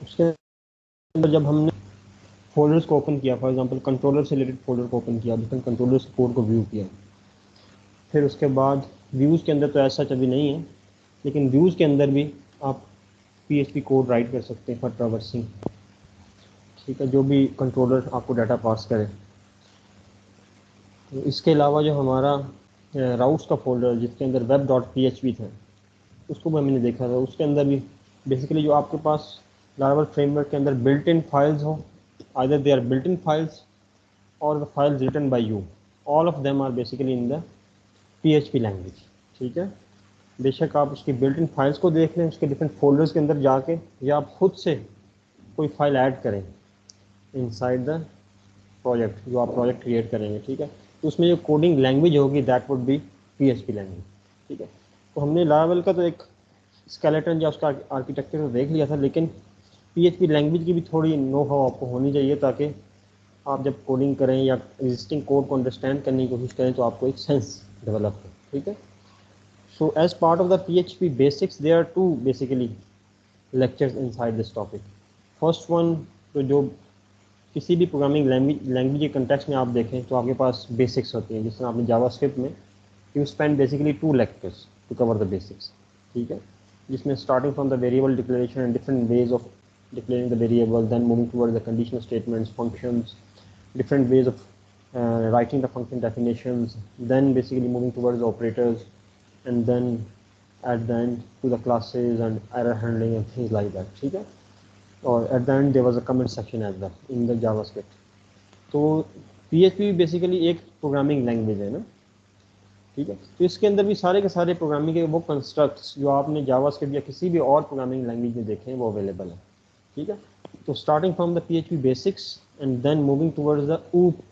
उसके अंदर जब हमने फोल्डर्स को ओपन किया, फॉर एग्जांपल कंट्रोलर से रिलेटेड फोल्डर को ओपन किया, डिफरेंट कंट्रोलर्स कोड को व्यू किया, फिर उसके बाद व्यूज़ के अंदर तो ऐसा अभी नहीं है, लेकिन व्यूज़ के अंदर भी आप PHP कोड राइट कर सकते हैं फॉर ट्रावर्सिंग, ठीक है, जो भी कंट्रोलर आपको डाटा पास करे। तो इसके अलावा जो हमारा राउट्स का फोल्डर जिसके अंदर web.php था, उसको भी हमने देखा था। उसके अंदर भी बेसिकली जो आपके पास लारावेल फ्रेमवर्क के अंदर बिल्ट इन फाइल्स हो, either they are built in files और the files written by you, all of them are basically in the PHP language, ठीक है। बेशक आप उसकी बिल्ट इन फाइल्स को देख लें उसके डिफरेंट फोल्डर्स के अंदर जाके, या आप खुद से कोई फाइल ऐड करें इनसाइड द प्रोजेक्ट, जो आप प्रोजेक्ट क्रिएट करेंगे, ठीक है। तो उसमें जो कोडिंग लैंग्वेज होगी that would B PHP language, ठीक है। तो हमने लारावेल का तो एक स्केलेटन या उसका आर्किटेक्चर तो देख लिया था, लेकिन PHP लैंग्वेज की भी थोड़ी नो हाउ आपको होनी चाहिए, ताकि आप जब कोडिंग करें या एग्जिस्टिंग कोड को अंडरस्टैंड करने की कोशिश करें तो आपको एक सेंस डेवलप हो, ठीक है। सो as part of the PHP basics there are two basically lectures inside this topic. First one, तो जो किसी भी प्रोग्रामिंग लैंग्वेज के कंटेक्स्ट में आप देखें तो आपके पास बेसिक्स होती हैं, जिस तरह आपने जावास्क्रिप्ट में you spend basically 2 lectures to cover the basics, ठीक है, जिसमें starting from the variable declaration and different ways of declaring the variable, then moving towards the conditional statements, functions, different ways of writing the function definitions, then basically moving towards the operators, and then at the end to the classes and error handling and things like that, ठीक है। और at the end there was a comment section as well in the JavaScript. तो PHP basically एक programming language है ना, ठीक है। तो इसके अंदर भी सारे के सारे प्रोग्रामिंग के वो कंस्ट्रक्ट्स जो आपने जावास्क्रिप्ट या किसी भी और प्रोग्रामिंग लैंग्वेज में देखे हैं वो अवेलेबल है, ठीक है। तो starting from the PHP basics and then moving towards the OOP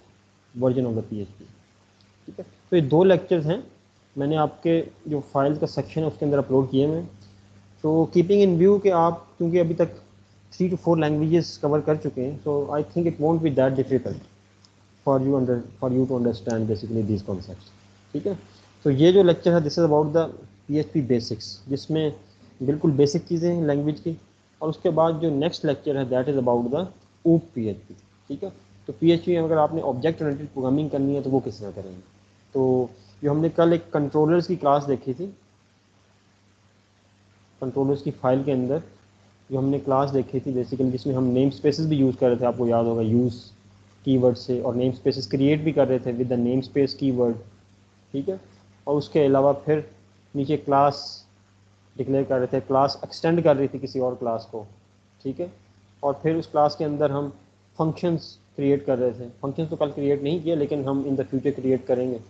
version of the PHP, ठीक है। तो ये 2 लेक्चर्स हैं, मैंने आपके जो फाइल का सेक्शन है उसके अंदर अपलोड किए हैं। तो कीपिंग इन व्यू कि आप क्योंकि अभी तक 3 to 4 लैंग्वेजेस कवर कर चुके हैं, so I think it won't be that difficult for you to understand basically these concepts, ठीक है। तो ये जो लेक्चर है this is about the PHP basics, जिसमें बिल्कुल बेसिक चीज़ें हैं लैंग्वेज की, और उसके बाद जो नेक्स्ट लेक्चर है that is about the OOP PHP, ठीक है। तो PHP में अगर आपने ऑब्जेक्ट ओरिएंटेड प्रोग्रामिंग करनी है तो वो किस तरह करेंगे। तो जो हमने कल एक कंट्रोलर्स की क्लास देखी थी, कंट्रोलर्स की फाइल के अंदर जो हमने क्लास देखी थी बेसिकली, जिसमें हम नेम स्पेसेस भी यूज़ कर रहे थे, आपको याद होगा, यूज़ कीवर्ड से, और नेम स्पेसेस क्रिएट भी कर रहे थे with the name space keyword, ठीक है। और उसके अलावा फिर नीचे क्लास डिक्लेयर कर रहे थे, क्लास एक्सटेंड कर रही थी किसी और क्लास को, ठीक है। और फिर उस क्लास के अंदर हम फंक्शंस क्रिएट कर रहे थे। फंक्शंस तो कल क्रिएट नहीं किया, लेकिन हम इन द फ्यूचर क्रिएट करेंगे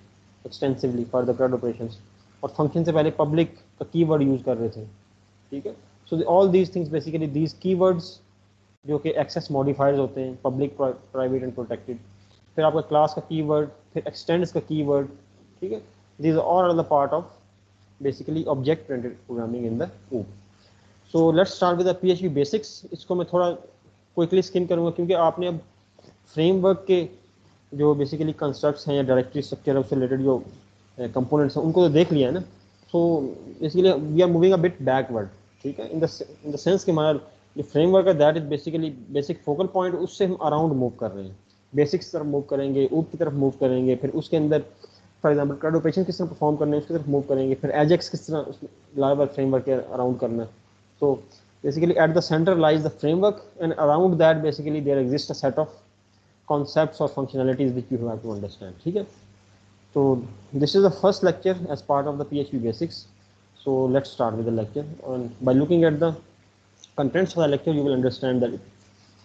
extensively for the CRUD operations. और फंक्शन से पहले पब्लिक का कीवर्ड यूज़ कर रहे थे, ठीक है। So all these things basically these keywords जो कि एक्सेस मॉडिफायर्स होते हैं, पब्लिक, प्राइवेट एंड प्रोटेक्टेड, फिर आपका क्लास का कीवर्ड, फिर एक्सटेंड्स का कीवर्ड, ठीक है। These are the part of basically object oriented programming in the OOP. So let's start with the PHP basics. इसको मैं थोड़ा क्विकली स्किम करूँगा क्योंकि आपने अब फ्रेमवर्क के जो बेसिकली कंस्ट्रक्ट्स हैं या डायरेक्टरी स्ट्रक्चर उससे रिलेटेड जो कंपोनेंट्स हैं उनको तो देख लिया है ना। So basically we are moving a bit backward, ठीक है, इन द सेंस कि हमारा जो फ्रेमवर्क है that is basically basic focal point, उससे हम अराउंड मूव कर रहे हैं, बेसिक्स की तरफ मूव करेंगे, OOP की तरफ मूव करेंगे, फिर उसके अंदर फॉर एग्जाम्पल CRUD ऑपरेशन किस तरह परफॉर्म करना है उसकी तरफ मूव करेंगे, फिर एजेक्स किस तरह लारावेल फ्रेमवर्क के अराउंड करना है। So basically at the center lies the framework, and around that basically there exists a set of concepts or functionalities which you have to understand, ठीक है। So this is the first lecture as part of the PHP basics. So let's start with the lecture, and by looking at the contents of the lecture you will understand that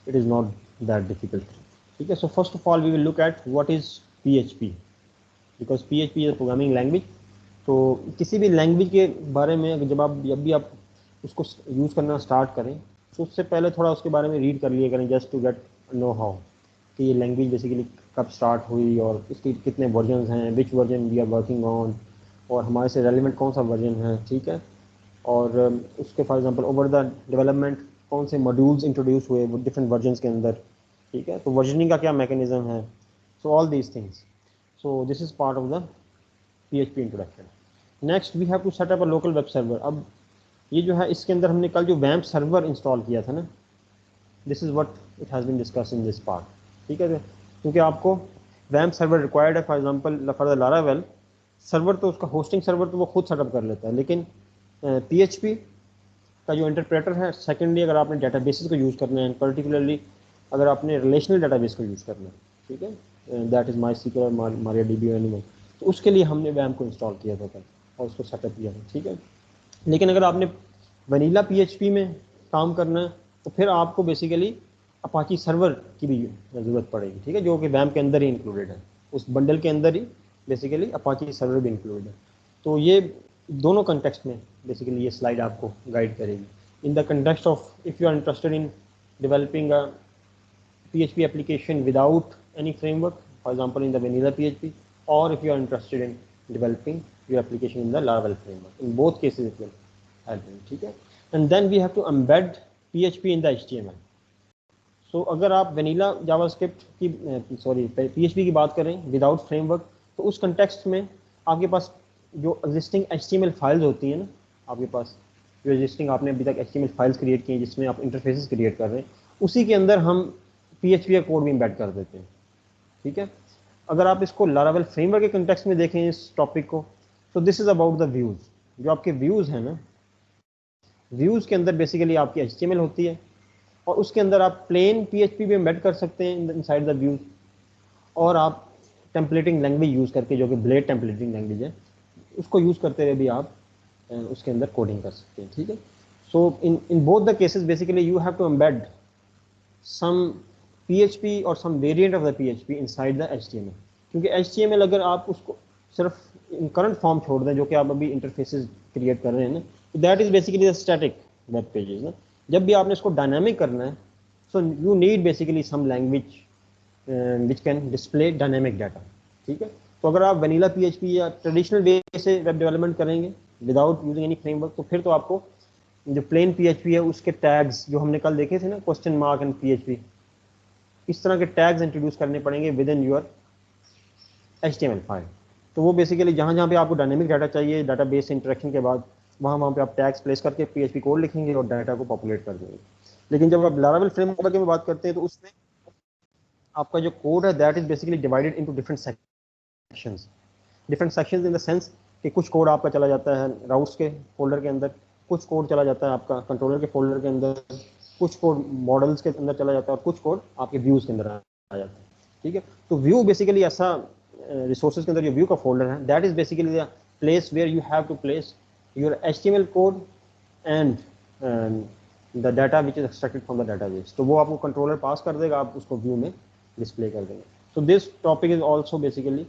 it is not that difficult, ठीक है। So first of all we will look at what is PHP, because PHP is a programming language. तो किसी भी language के बारे में जब भी आप उसको यूज़ करना स्टार्ट करें तो उससे पहले थोड़ा उसके बारे में रीड कर लिया करें, just to get know how कि ये लैंग्वेज बेसिकली कब स्टार्ट हुई और इसके कितने वर्जन हैं, which version we are working on, और हमारे से रेलिवेंट कौन सा वर्जन है, ठीक है। और उसके for example over the development कौन से मॉड्यूल्स इंट्रोड्यूस हुए वो डिफरेंट वर्जन के अंदर, ठीक है। तो वर्जनिंग का क्या मैकेनिज्म है, so all these things. So this is part of the PHP introduction. Next we have to set up a local web server. अब ये जो है इसके अंदर हमने कल जो वैम्प सर्वर इंस्टॉल किया था ना, this is what it has been discuss in this part, ठीक है। क्योंकि आपको वैम्प सर्वर रिक्वायर्ड है, for example for the Laravel server, तो उसका होस्टिंग सर्वर तो वो खुद सेटअप कर लेता है, लेकिन PHP का जो इंटरप्रेटर है, सेकेंडली अगर आपने डेटाबेसेस को यूज़ करना है, पर्टिकुलरली अगर आपने रिलेशनल डेटाबेस को यूज़ करना है, ठीक है, that is MySQL, MariaDB, animal, तो उसके लिए हमने वैम्प को इंस्टॉल किया था और उसको सेटअप किया था, ठीक है। लेकिन अगर आपने वनीला PHP में काम करना है तो फिर आपको बेसिकली अपाची सर्वर की भी ज़रूरत पड़ेगी, ठीक है, जो कि वैम्प के अंदर ही इंक्लूडेड है, उस बंडल के अंदर ही बेसिकली अपाची सर्वर भी इंक्लूडेड है। तो ये दोनों कंटेक्स्ट में बेसिकली ये स्लाइड आपको गाइड करेगी। In the context of if you are interested in developing a PHP application without any framework, for example in the vanilla PHP, or if you are interested in developing your application in the Laravel framework. In both cases it will help you, ठीक है। And then we have to embed PHP in the HTML. So अगर आप vanilla JavaScript की sorry PHP की बात करें without framework, तो उस कंटेक्स्ट में आपके पास जो एग्जिस्टिंग HTML फाइल्स होती हैं ना, आपके पास जो एग्जिस्टिंग आपने अभी तक HTML फाइल्स क्रिएट की हैं जिसमें आप इंटरफेसेस क्रिएट कर रहे हैं, उसी के अंदर हम PHP का कोड भी इम्बेड कर देते हैं, ठीक है। अगर आप इसको लारावेल फ्रेमवर्क के कंटेक्स्ट में देखें इस टॉपिक को, तो this is about the views. जो आपके व्यूज हैं ना, व्यूज के अंदर बेसिकली आपकी HTML होती है और उसके अंदर आप प्लेन PHP भी एम्बेड कर सकते हैं इनसाइड द व्यूज, और आप टेम्पलेटिंग लैंग्वेज यूज करके, जो कि ब्लेड टेम्पलेटिंग लैंग्वेज है, उसको यूज करते हुए भी आप उसके अंदर कोडिंग कर सकते हैं, ठीक है। So in both the cases basically you have to embed some PHP और some variant of the PHP inside the HTML, क्योंकि HTML अगर आप उसको सिर्फ इन करंट फॉर्म छोड़ दें जो कि आप अभी इंटरफेसेस क्रिएट कर रहे हैं ना, तो that is basically the static web pages ना। जब भी आपने इसको डायनामिक करना है, so you need basically some language which can display dynamic data, ठीक है। तो अगर आप वनीला PHP या ट्रेडिशनल वे से वेब डेवलपमेंट करेंगे विदाउट यूजिंग एनी फ्रेमवर्क, तो फिर तो आपको जो प्लेन PHP है उसके टैग्स जो हमने कल देखे थे ना, क्वेश्चन मार्क एंड PHP, इस तरह के टैग्स इंट्रोड्यूस करने पड़ेंगे with in your HTML file. तो वो बेसिकली जहाँ जहाँ पे आपको डायनेमिक डाटा चाहिए डाटाबेस इंटरेक्शन के बाद, वहाँ पे आप टैग्स प्लेस करके PHP कोड लिखेंगे और डाटा को पॉपुलेट कर देंगे। लेकिन जब आप लारावेल फ्रेमवर्क में बात करते हैं तो उसमें आपका जो कोड है that is basically divided into different sections. Different sections in the sense कि कुछ कोड आपका चला जाता है राउट्स के फोल्डर के अंदर, कुछ कोड चला जाता है आपका कंट्रोलर के फोल्डर के अंदर, कुछ कोड मॉडल्स के अंदर चला जाता है और कुछ कोड आपके व्यूज के अंदर आ जाता है, ठीक है। तो व्यू बेसिकली ऐसा रिसोर्सेज के अंदर जो व्यू का फोल्डर है that is basically the place where you have to place your HTML code and the data which is extracted from the database. तो वो आपको कंट्रोलर पास कर देगा, आप उसको व्यू में डिस्प्ले कर देंगे। So this topic is also basically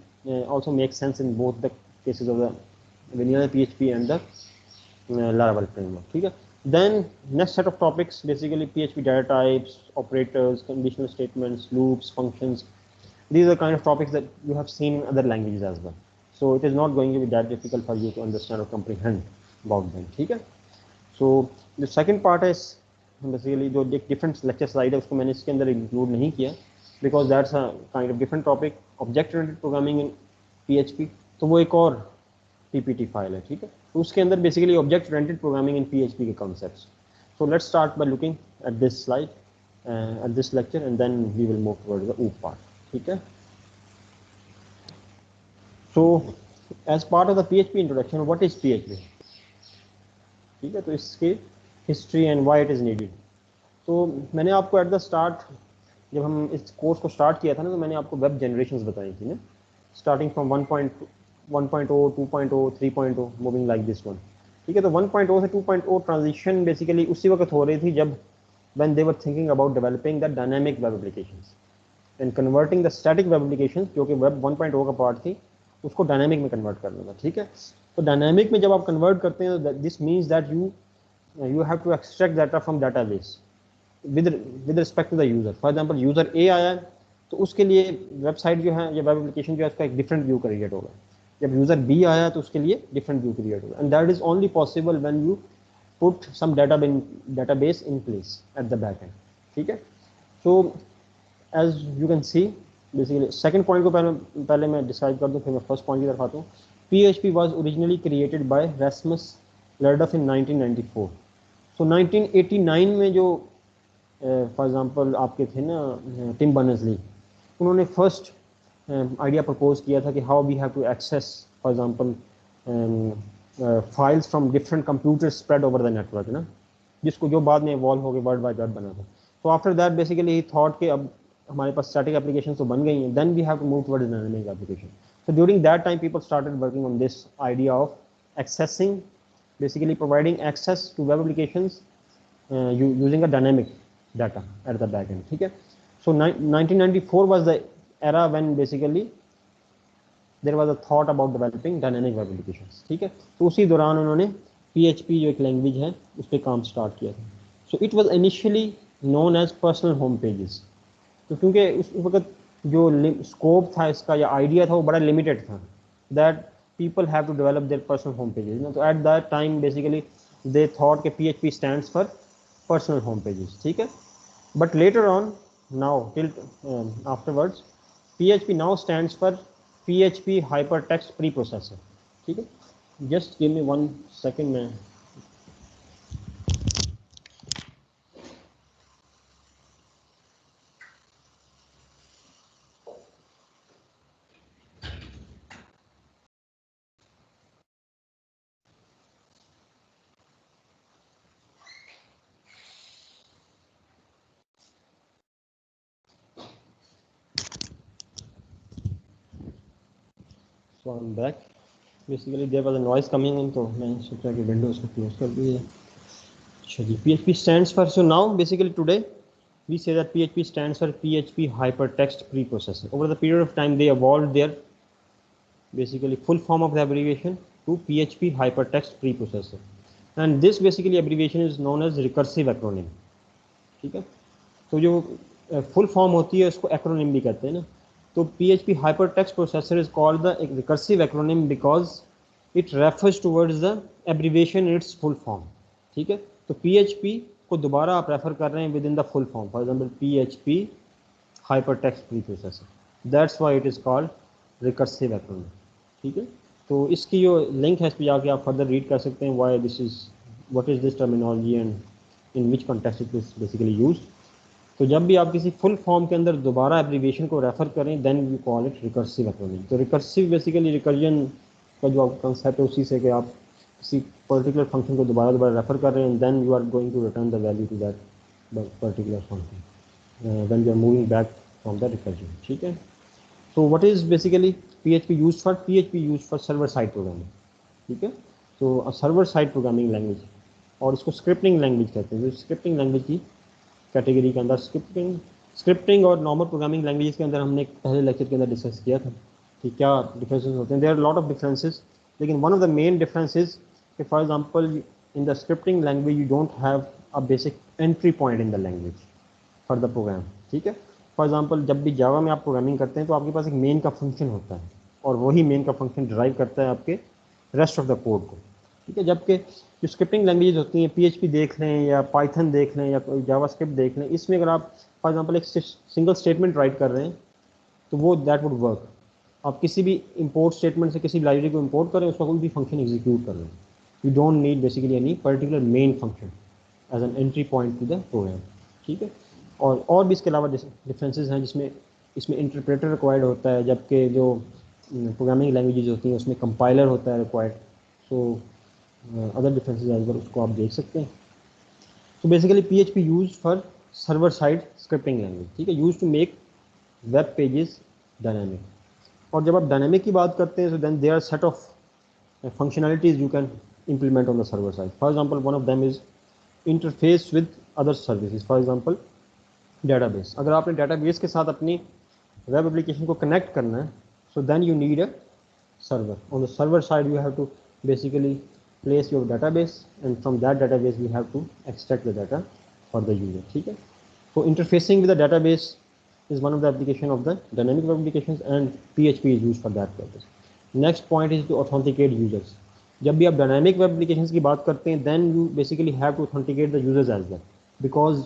also makes sense in both the cases of the vanilla PHP and the Laravel framework, ठीक है। Then next set of topics basically PHP data types, operators, conditional statements, loops, functions. These are kind of topics that you have seen in other languages as well. So it is not going to be that difficult for you to understand or comprehend about them, ठीक है। So the second part is basically जो different lecture slide है उसको मैंने इसके अंदर include नहीं किया because that's a kind of different topic, object oriented programming in PHP। तो वो एक और PPT फाइल है, ठीक है। तो उसके अंदर basically object oriented programming in PHP के concepts. So let's start by looking at this slide at this lecture and then we will move towards the OOP part, ठीक है। सो as part of the PHP introduction, what is PHP, ठीक है। तो इसके history and why it is needed. तो मैंने आपको at the start जब हम इस कोर्स को स्टार्ट किया था ना, तो मैंने आपको वेब जनरेशंस बताई थी ना, starting from 1.0, 2.0, 3.0, moving like this one, ठीक है। तो 1.0 से 2.0 ट्रांजिशन बेसिकली उसी वक्त हो रही थी जब when they were thinking about developing the dynamic web applications and converting the static web applications, जो कि वेब 1.0 का पार्ट थी, उसको डायनामिक में कन्वर्ट करना था, ठीक है। तो डायनामिक में जब आप कन्वर्ट करते हैं तो this means that you have to extract data from database with respect to the user। For example user A आया तो उसके लिए वेबसाइट जो है या वेब एप्लीकेशन जो है उसका एक डिफरेंट व्यू क्रिएट होगा। जब यूजर B आया तो उसके लिए डिफरेंट व्यू क्रिएट होगा, and that is only possible when you put some database in place at the back end, ठीक है। सो as you can see basically second point को पहले मैं डिसाइड कर दूं, फिर मैं फर्स्ट पॉइंट की तरफ आता हूँ। PHP was originally created by Rasmus Lerduff in 1994। सो 1989 में जो फॉर एग्जांपल आपके थे ना टिम बर्नर्स-ली, उन्होंने फर्स्ट आइडिया प्रपोज किया था कि how we have to access for example files from different computers spread over the network ना, जिसको जो बाद में इवॉल्व हो गए वर्ल्ड वाइड वेब बना था। तो after that basically he thought कि अब हमारे पास स्टैटिक एप्लीकेशन तो बन गई हैं, then we have to move towards dynamic application. So during that time, people started working on this idea of accessing, basically providing access to web applications using a dynamic data at the back end. ठीक है? So 1994 was the era when basically there was a thought about developing dynamic web applications. ठीक है? तो उसी दौरान उन्होंने PHP जो एक लैंग्वेज है उस पर काम स्टार्ट किया था. So it was initially known as personal home pages. तो क्योंकि उस वक्त जो स्कोप था इसका या आइडिया था वो बड़ा लिमिटेड था, that people have to develop their personal home pages ना. तो at that time basically they thought के PHP stands for personal home pages. ठीक है, but later on now till afterwards PHP now stands for PHP hypertext preprocessor. ठीक है, just give me 1 second में So I'm back. Basically there was a noise coming in, तो मैं सोचा कि Windows को क्लोज कर दिए. चलिए, PHP stands for, so now basically today we say that PHP stands for PHP Hypertext Preprocessor. Over the period of time they evolved their basically full form of the abbreviation to PHP Hypertext Preprocessor, and this basically abbreviation is known as recursive acronym. ठीक है, तो जो full form होती है उसको acronym भी कहते हैं ना. तो PHP Hypertext Processor is called the recursive acronym because it refers towards the abbreviation in its full form. ठीक है, तो PHP को दोबारा आप रेफर कर रहे हैं with in the full form, for example PHP Hypertext Preprocessor, that's why it is called recursive acronym. ठीक है, तो इसकी जो लिंक है इस पर जाके आप फर्दर रीड कर सकते हैं, why this is what is this terminology and in which context it is basically used. तो जब भी आप किसी फुल फॉर्म के अंदर दोबारा एब्रीविएशन को रेफर करें then you call it recursive acronym. तो रिकर्सिव बेसिकली रिकर्जन का जो कंसेप्ट है उसी से कि आप किसी पर्टिकुलर फंक्शन को दोबारा रेफर कर रहे हैं, then you are going to return the value to that particular function when you are moving back from the recursion. ठीक है, so what is basically PHP used for? PHP used for server side programming. ठीक है, तो server side programming language, और इसको scripting language कहते हैं. जो स्क्रिप्टिंग लैंग्वेज की कैटेगरी के अंदर स्क्रिप्टिंग और नॉर्मल प्रोग्रामिंग लैंग्वेज के अंदर हमने पहले लेक्चर के अंदर डिस्कस किया था कि क्या डिफरेंसेस होते हैं. There are lot of differences, लेकिन one of the main differences कि for example in the scripting language you don't have a basic entry point in the language for the program. ठीक है, फॉर एग्जांपल जब भी जावा में आप programming करते हैं तो आपके पास एक मेन का फंक्शन होता है और वही मेन का फंक्शन ड्राइव करता है आपके रेस्ट ऑफ द कोड को. ठीक है, जबकि जो स्क्रिप्टिंग लैंग्वेज होती हैं PHP देख लें या पाइथन देख लें या कोई जावास्क्रिप्ट देख लें, इसमें अगर आप फॉर एग्जांपल एक सिंगल स्टेटमेंट राइट कर रहे हैं तो वो दैट वुड वर्क. आप किसी भी इंपोर्ट स्टेटमेंट से किसी लाइब्रेरी को इंपोर्ट करें, उसका कोई भी फंक्शन एग्जीक्यूट कर रहे हैं, you don't need basically any particular main function as an entry point to the program. ठीक है, और भी इसके अलावा डिफरेंसेस हैं जिसमें इसमें इंटरप्रेटर रिक्वायर्ड होता है, जबकि जो प्रोग्रामिंग लैंग्वेजेस होती हैं उसमें कंपाइलर होता है required. So other differences as well उसको आप देख सकते हैं. तो basically PHP use for server side scripting language. ठीक है, use to make web pages dynamic. और जब आप डायनामिक की बात करते हैं तो then there are set of functionalities you can implement on the server side. For example, one of them is interface with other services. For example, database. अगर आपने database के साथ अपनी web application को connect करना है, so then you need a server. On the server side, you have to basically place your database, and from that database we have to extract the data for the user. ठीक है, so interfacing with the database is one of the application of the dynamic web applications, and PHP is used for that purpose. Next point is to authenticate users. जब भी आप dynamic web applications की बात करते हैं then you basically have to authenticate the users as well, because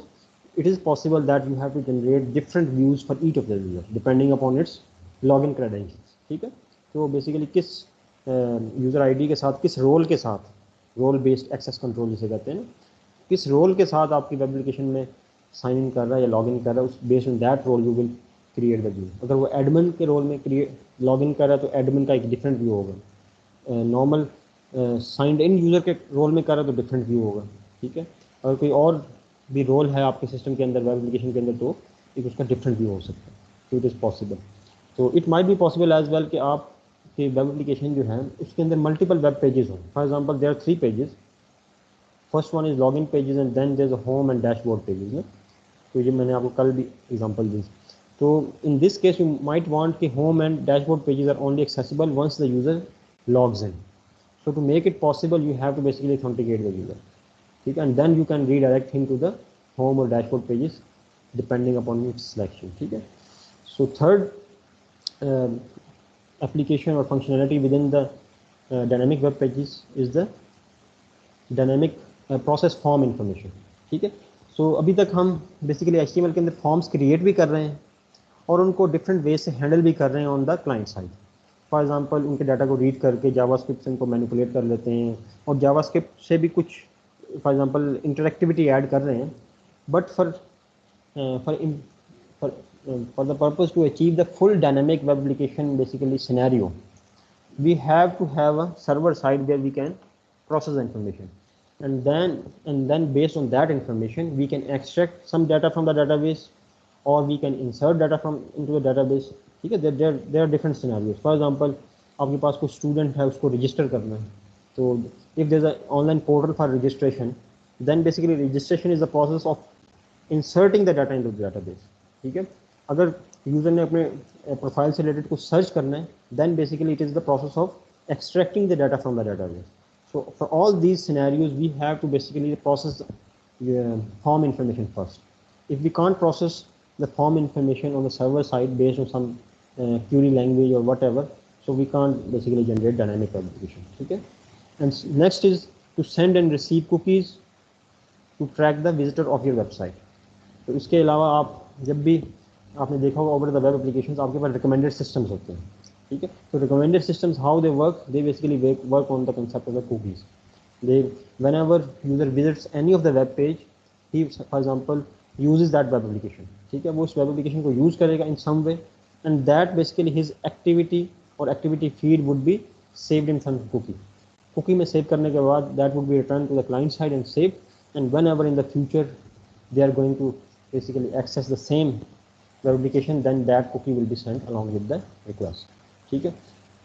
it is possible that you have to generate different views for each of the user depending upon its login credentials. ठीक है, तो basically किस user ID के साथ, किस role के साथ, role based access control जिसे कहते हैं ना, किस रोल के साथ आपकी वेब एप्लीकेशन में साइन इन कर रहा है या लॉग इन कर रहा है, उस based on that role you will create the view. अगर वो एडमिन के रोल में लॉग इन कर रहा है तो एडमिन का एक डिफरेंट व्यू होगा, नॉर्मल साइंड इन यूज़र के रोल में कर रहा है तो डिफरेंट व्यू होगा, ठीक है। अगर कोई और भी रोल है आपके सिस्टम के अंदर, वेब एप्लीकेशन के अंदर, तो एक उसका डिफरेंट व्यू हो सकता है, तो इट इज़ पॉसिबल। तो it might be possible as well कि आप कि वेब एप्लीकेशन जो है उसके अंदर मल्टीपल वेब पेजेस हों। For example there are 3 pages, first one is login pages and then there is a home and dashboard pages ना। तो ये मैंने आपको कल भी एग्जांपल दी। तो in this case you might want कि home and dashboard pages are only accessible once the user logs in. So to make it possible, you have to basically authenticate the user, ठीक है, and then you can redirect him to the home or dashboard pages depending upon its selection, ठीक है। So third application or functionality within the dynamic web pages is the dynamic process form information, ठीक है। So अभी तक हम basically HTML के अंदर forms create भी कर रहे हैं और उनको different ways से handle भी कर रहे हैं on the client side। For example उनके डाटा को रीड करके जावास्क्रिप्ट से उनको मैनिपुलेट कर लेते हैं और जावास्क्रिप्ट से भी कुछ फॉर एग्जांपल इंटरेक्टिविटी ऐड कर रहे हैं, but for for the purpose to achieve the full dynamic web application basically scenario, we have to have a server side where we can process the information, and then based on that information we can extract some data from the database or we can insert data from into the database, ठीक है। there are different scenarios। For example आपके पास कोई student है, उसको register करना है, तो if there is a online portal for registration, then basically registration is the process of inserting the data into the database, ठीक है। अगर यूजर ने अपने प्रोफाइल से रिलेटेड कुछ सर्च करना है, then basically it is the process of extracting the data from the database. So for all these scenarios, we have to basically process form information first. If we can't process the form information on the server side based on some query language or whatever, so we can't basically generate dynamic application, okay। And next is to send and receive cookies to track the visitor of your website। तो इसके अलावा आप जब भी आपने देखा होगा over the web applications आपके पास रिकमेंडेड सिस्टम्स होते हैं, ठीक है। तो recommended systems how they work, they basically work on the concept of the cookies. They whenever user visits any of the web page, he for example uses that web application, ठीक है। वो उस web application को use करेगा in some way, and that basically his activity और activity feed would be saved in some cookie. Cookie में save करने के बाद that would be return to the client side and save, and whenever in the future they are going to basically access the same web application, then that cookie will be sent along with the request, ठीक है।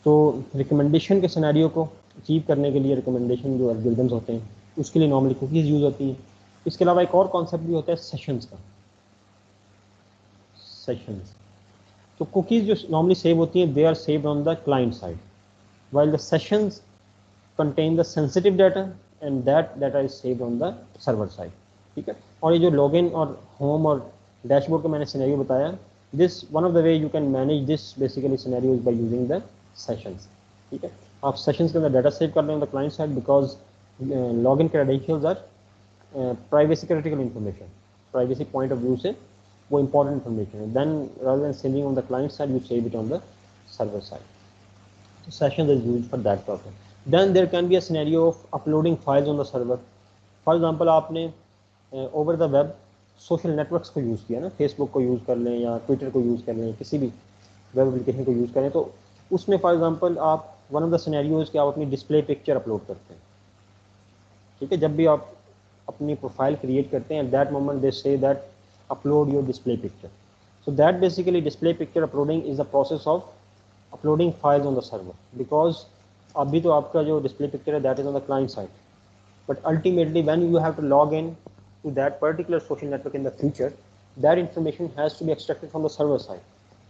तो recommendation के scenario को achieve करने के लिए recommendation जो algorithms होते हैं उसके लिए नॉर्मली कुकीज़ यूज़ होती हैं। इसके अलावा एक और कॉन्सेप्ट भी होता है सेशंस का। सेशंस, तो कुकीज़ जो नॉर्मली सेव होती हैं they are saved on the client side, while the sessions contain the sensitive data and that data is saved on the server side, ठीक है। और ये जो लॉगिन और होम और डैशबोर्ड का मैंने सिनेरियो बताया, this one of the way you can manage this basically scenario bye using the sessions, ठीक है। आप सेशंस के अंदर डाटा सेव कर रहे हैं the client side, because login credentials are privacy critical information, privacy point of view से वो इंपॉर्टेंट इन्फॉर्मेशन है। Then rather than saving on the client side, you save it on the server side. So sessions is used for that purpose. Then there can be a scenario of uploading files on the server. For example, आपने over the web social networks को use किया ना, Facebook को use कर लें या Twitter को use कर लें, किसी भी वेब एप्लीकेशन को यूज़ करें, तो उसमें फॉर एग्जांपल आप वन ऑफ द सिनेरियोज कि आप अपनी डिस्प्ले पिक्चर अपलोड करते हैं, ठीक है। जब भी आप अपनी प्रोफाइल क्रिएट करते हैं, at that moment they say that upload your display picture. So that basically display picture uploading is the process of uploading files on the server, because अभी तो आपका जो display picture है that is on the client side, but ultimately when you have to log in to that particular social network in the future, that information has to be extracted from the server side,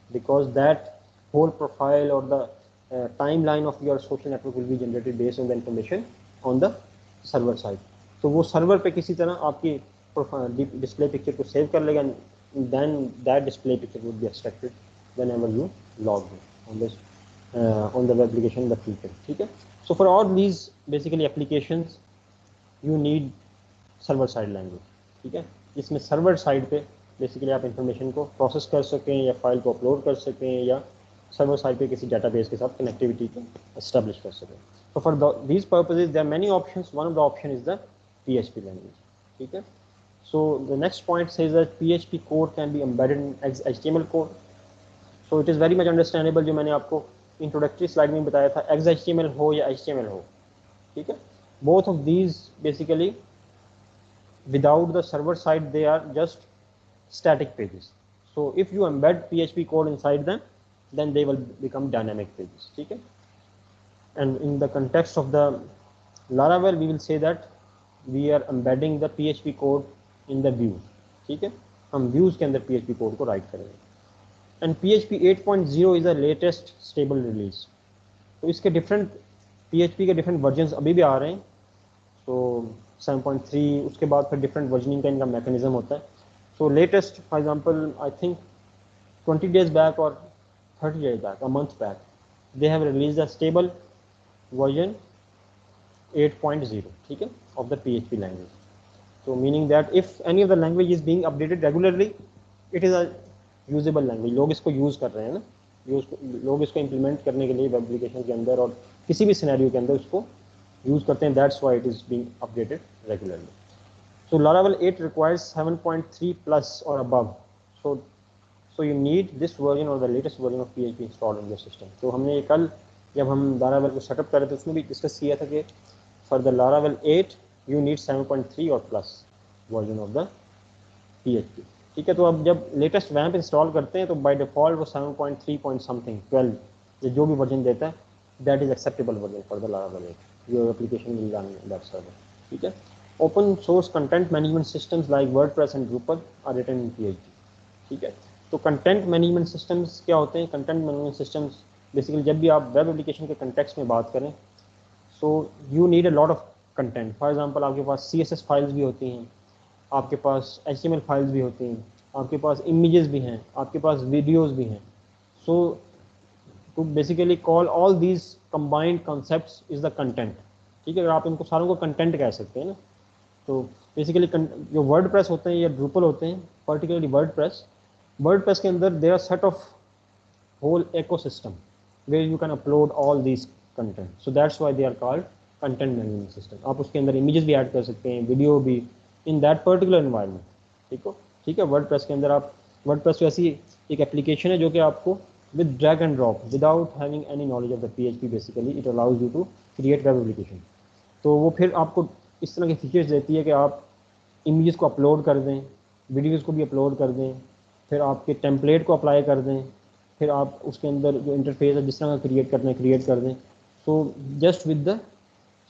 because that whole profile or the timeline of your social network will be generated based on the information on the server side। तो वो server पे किसी तरह आपकी display picture को save कर लेगा, then that display picture would be extracted whenever you log in on this on the web application in the future, ठीक है। So for all these basically applications you need server side language, ठीक है, जिसमें server side पे basically आप information को process कर सकें या फाइल को अपलोड कर सकें या सर्वर साइड पे किसी डेटाबेस के साथ कनेक्टिविटी को एस्टेब्लिश कर सकें। तो for these purposes there are many options, one of the option is the PHP language, ठीक है। So the next point says that PHP code can be embedded in HTML code. So it is very much understandable, जो मैंने आपको introductory slide में बताया था, XHTML हो या HTML हो, ठीक है, both of these basically without the server side they are just static pages. So if you embed PHP code inside them, then they will become dynamic pages, ठीक है. And in the context of the Laravel, we will say that we are embedding the PHP code in the views, ठीक है, हम views के अंदर PHP code को write करेंगे. And PHP 8.0 is the latest stable release. तो इसके different PHP के different versions अभी भी आ रहे हैं. तो 7.3 उसके बाद फिर different versioning का इनका mechanism होता है. So latest, for example, I think 20 days back or 30 days back, a month back, they have released a stable version 8.0, ठीक है, of the PHP language. So meaning that if any of the language is being updated regularly, it is a usable language. लोग इसको use कर रहे हैं ना, लोग इसको implement करने के लिए web application के अंदर और किसी भी scenario के अंदर उसको use करते हैं. That's why it is being updated regularly. So Laravel 8 requires 7.3 plus or above. So you need this version or the latest version of PHP installed in your system. तो हमने ये कल जब हम Laravel को सेटअप कर रहे थे उसमें भी डिस्कस किया था कि for the Laravel 8 you need 7.3 or plus version of the PHP, ठीक है. तो अब जब लेटेस्ट वैम्प इंस्टॉल करते हैं तो बाय डिफॉल्ट वो 7.3 पॉइंट समथिंग 12 ये जो भी वर्जन देता है that is acceptable version for the Laravel 8. Your application will run in that server, ठीक है. Open source content management systems like WordPress and Drupal are written in PHP, ठीक है. तो कंटेंट मैनेजमेंट सिस्टम्स क्या होते हैं? कंटेंट मैनेजमेंट सिस्टम्स बेसिकली जब भी आप वेब एप्लीकेशन के कंटेक्स्ट में बात करें, सो you need a lot of content. For example आपके पास CSS फाइल्स भी होती हैं, आपके पास HTML फाइल्स भी होती हैं, आपके पास इमेजेस भी हैं, आपके पास वीडियोस भी हैं. So to basically call all these combined concepts is the content, ठीक है. अगर आप इनको सारों को कंटेंट कह सकते हैं ना. तो बेसिकली जो वर्डप्रेस होते हैं या Drupal होते हैं, पर्टिकुलरली वर्डप्रेस के अंदर there are set of whole ecosystem where you can upload all these content. So that's why they are called content management system. आप उसके अंदर images भी ऐड कर सकते हैं, वीडियो भी, in that particular environment, ठीक है. वर्डप्रेस के अंदर आप वर्डप्रेस तो ऐसी एक एप्लीकेशन है जो कि आपको with drag and drop without having any knowledge of the PHP basically it allows you to create web application. तो वो फिर आपको इस तरह के फीचर्स देती है कि आप इमेजेस को अपलोड कर दें, वीडियोज़ को भी अपलोड कर दें, फिर आपके टेम्पलेट को अप्लाई कर दें, फिर आप उसके अंदर जो इंटरफेस है जिस तरह का क्रिएट करना है क्रिएट कर दें. So just with the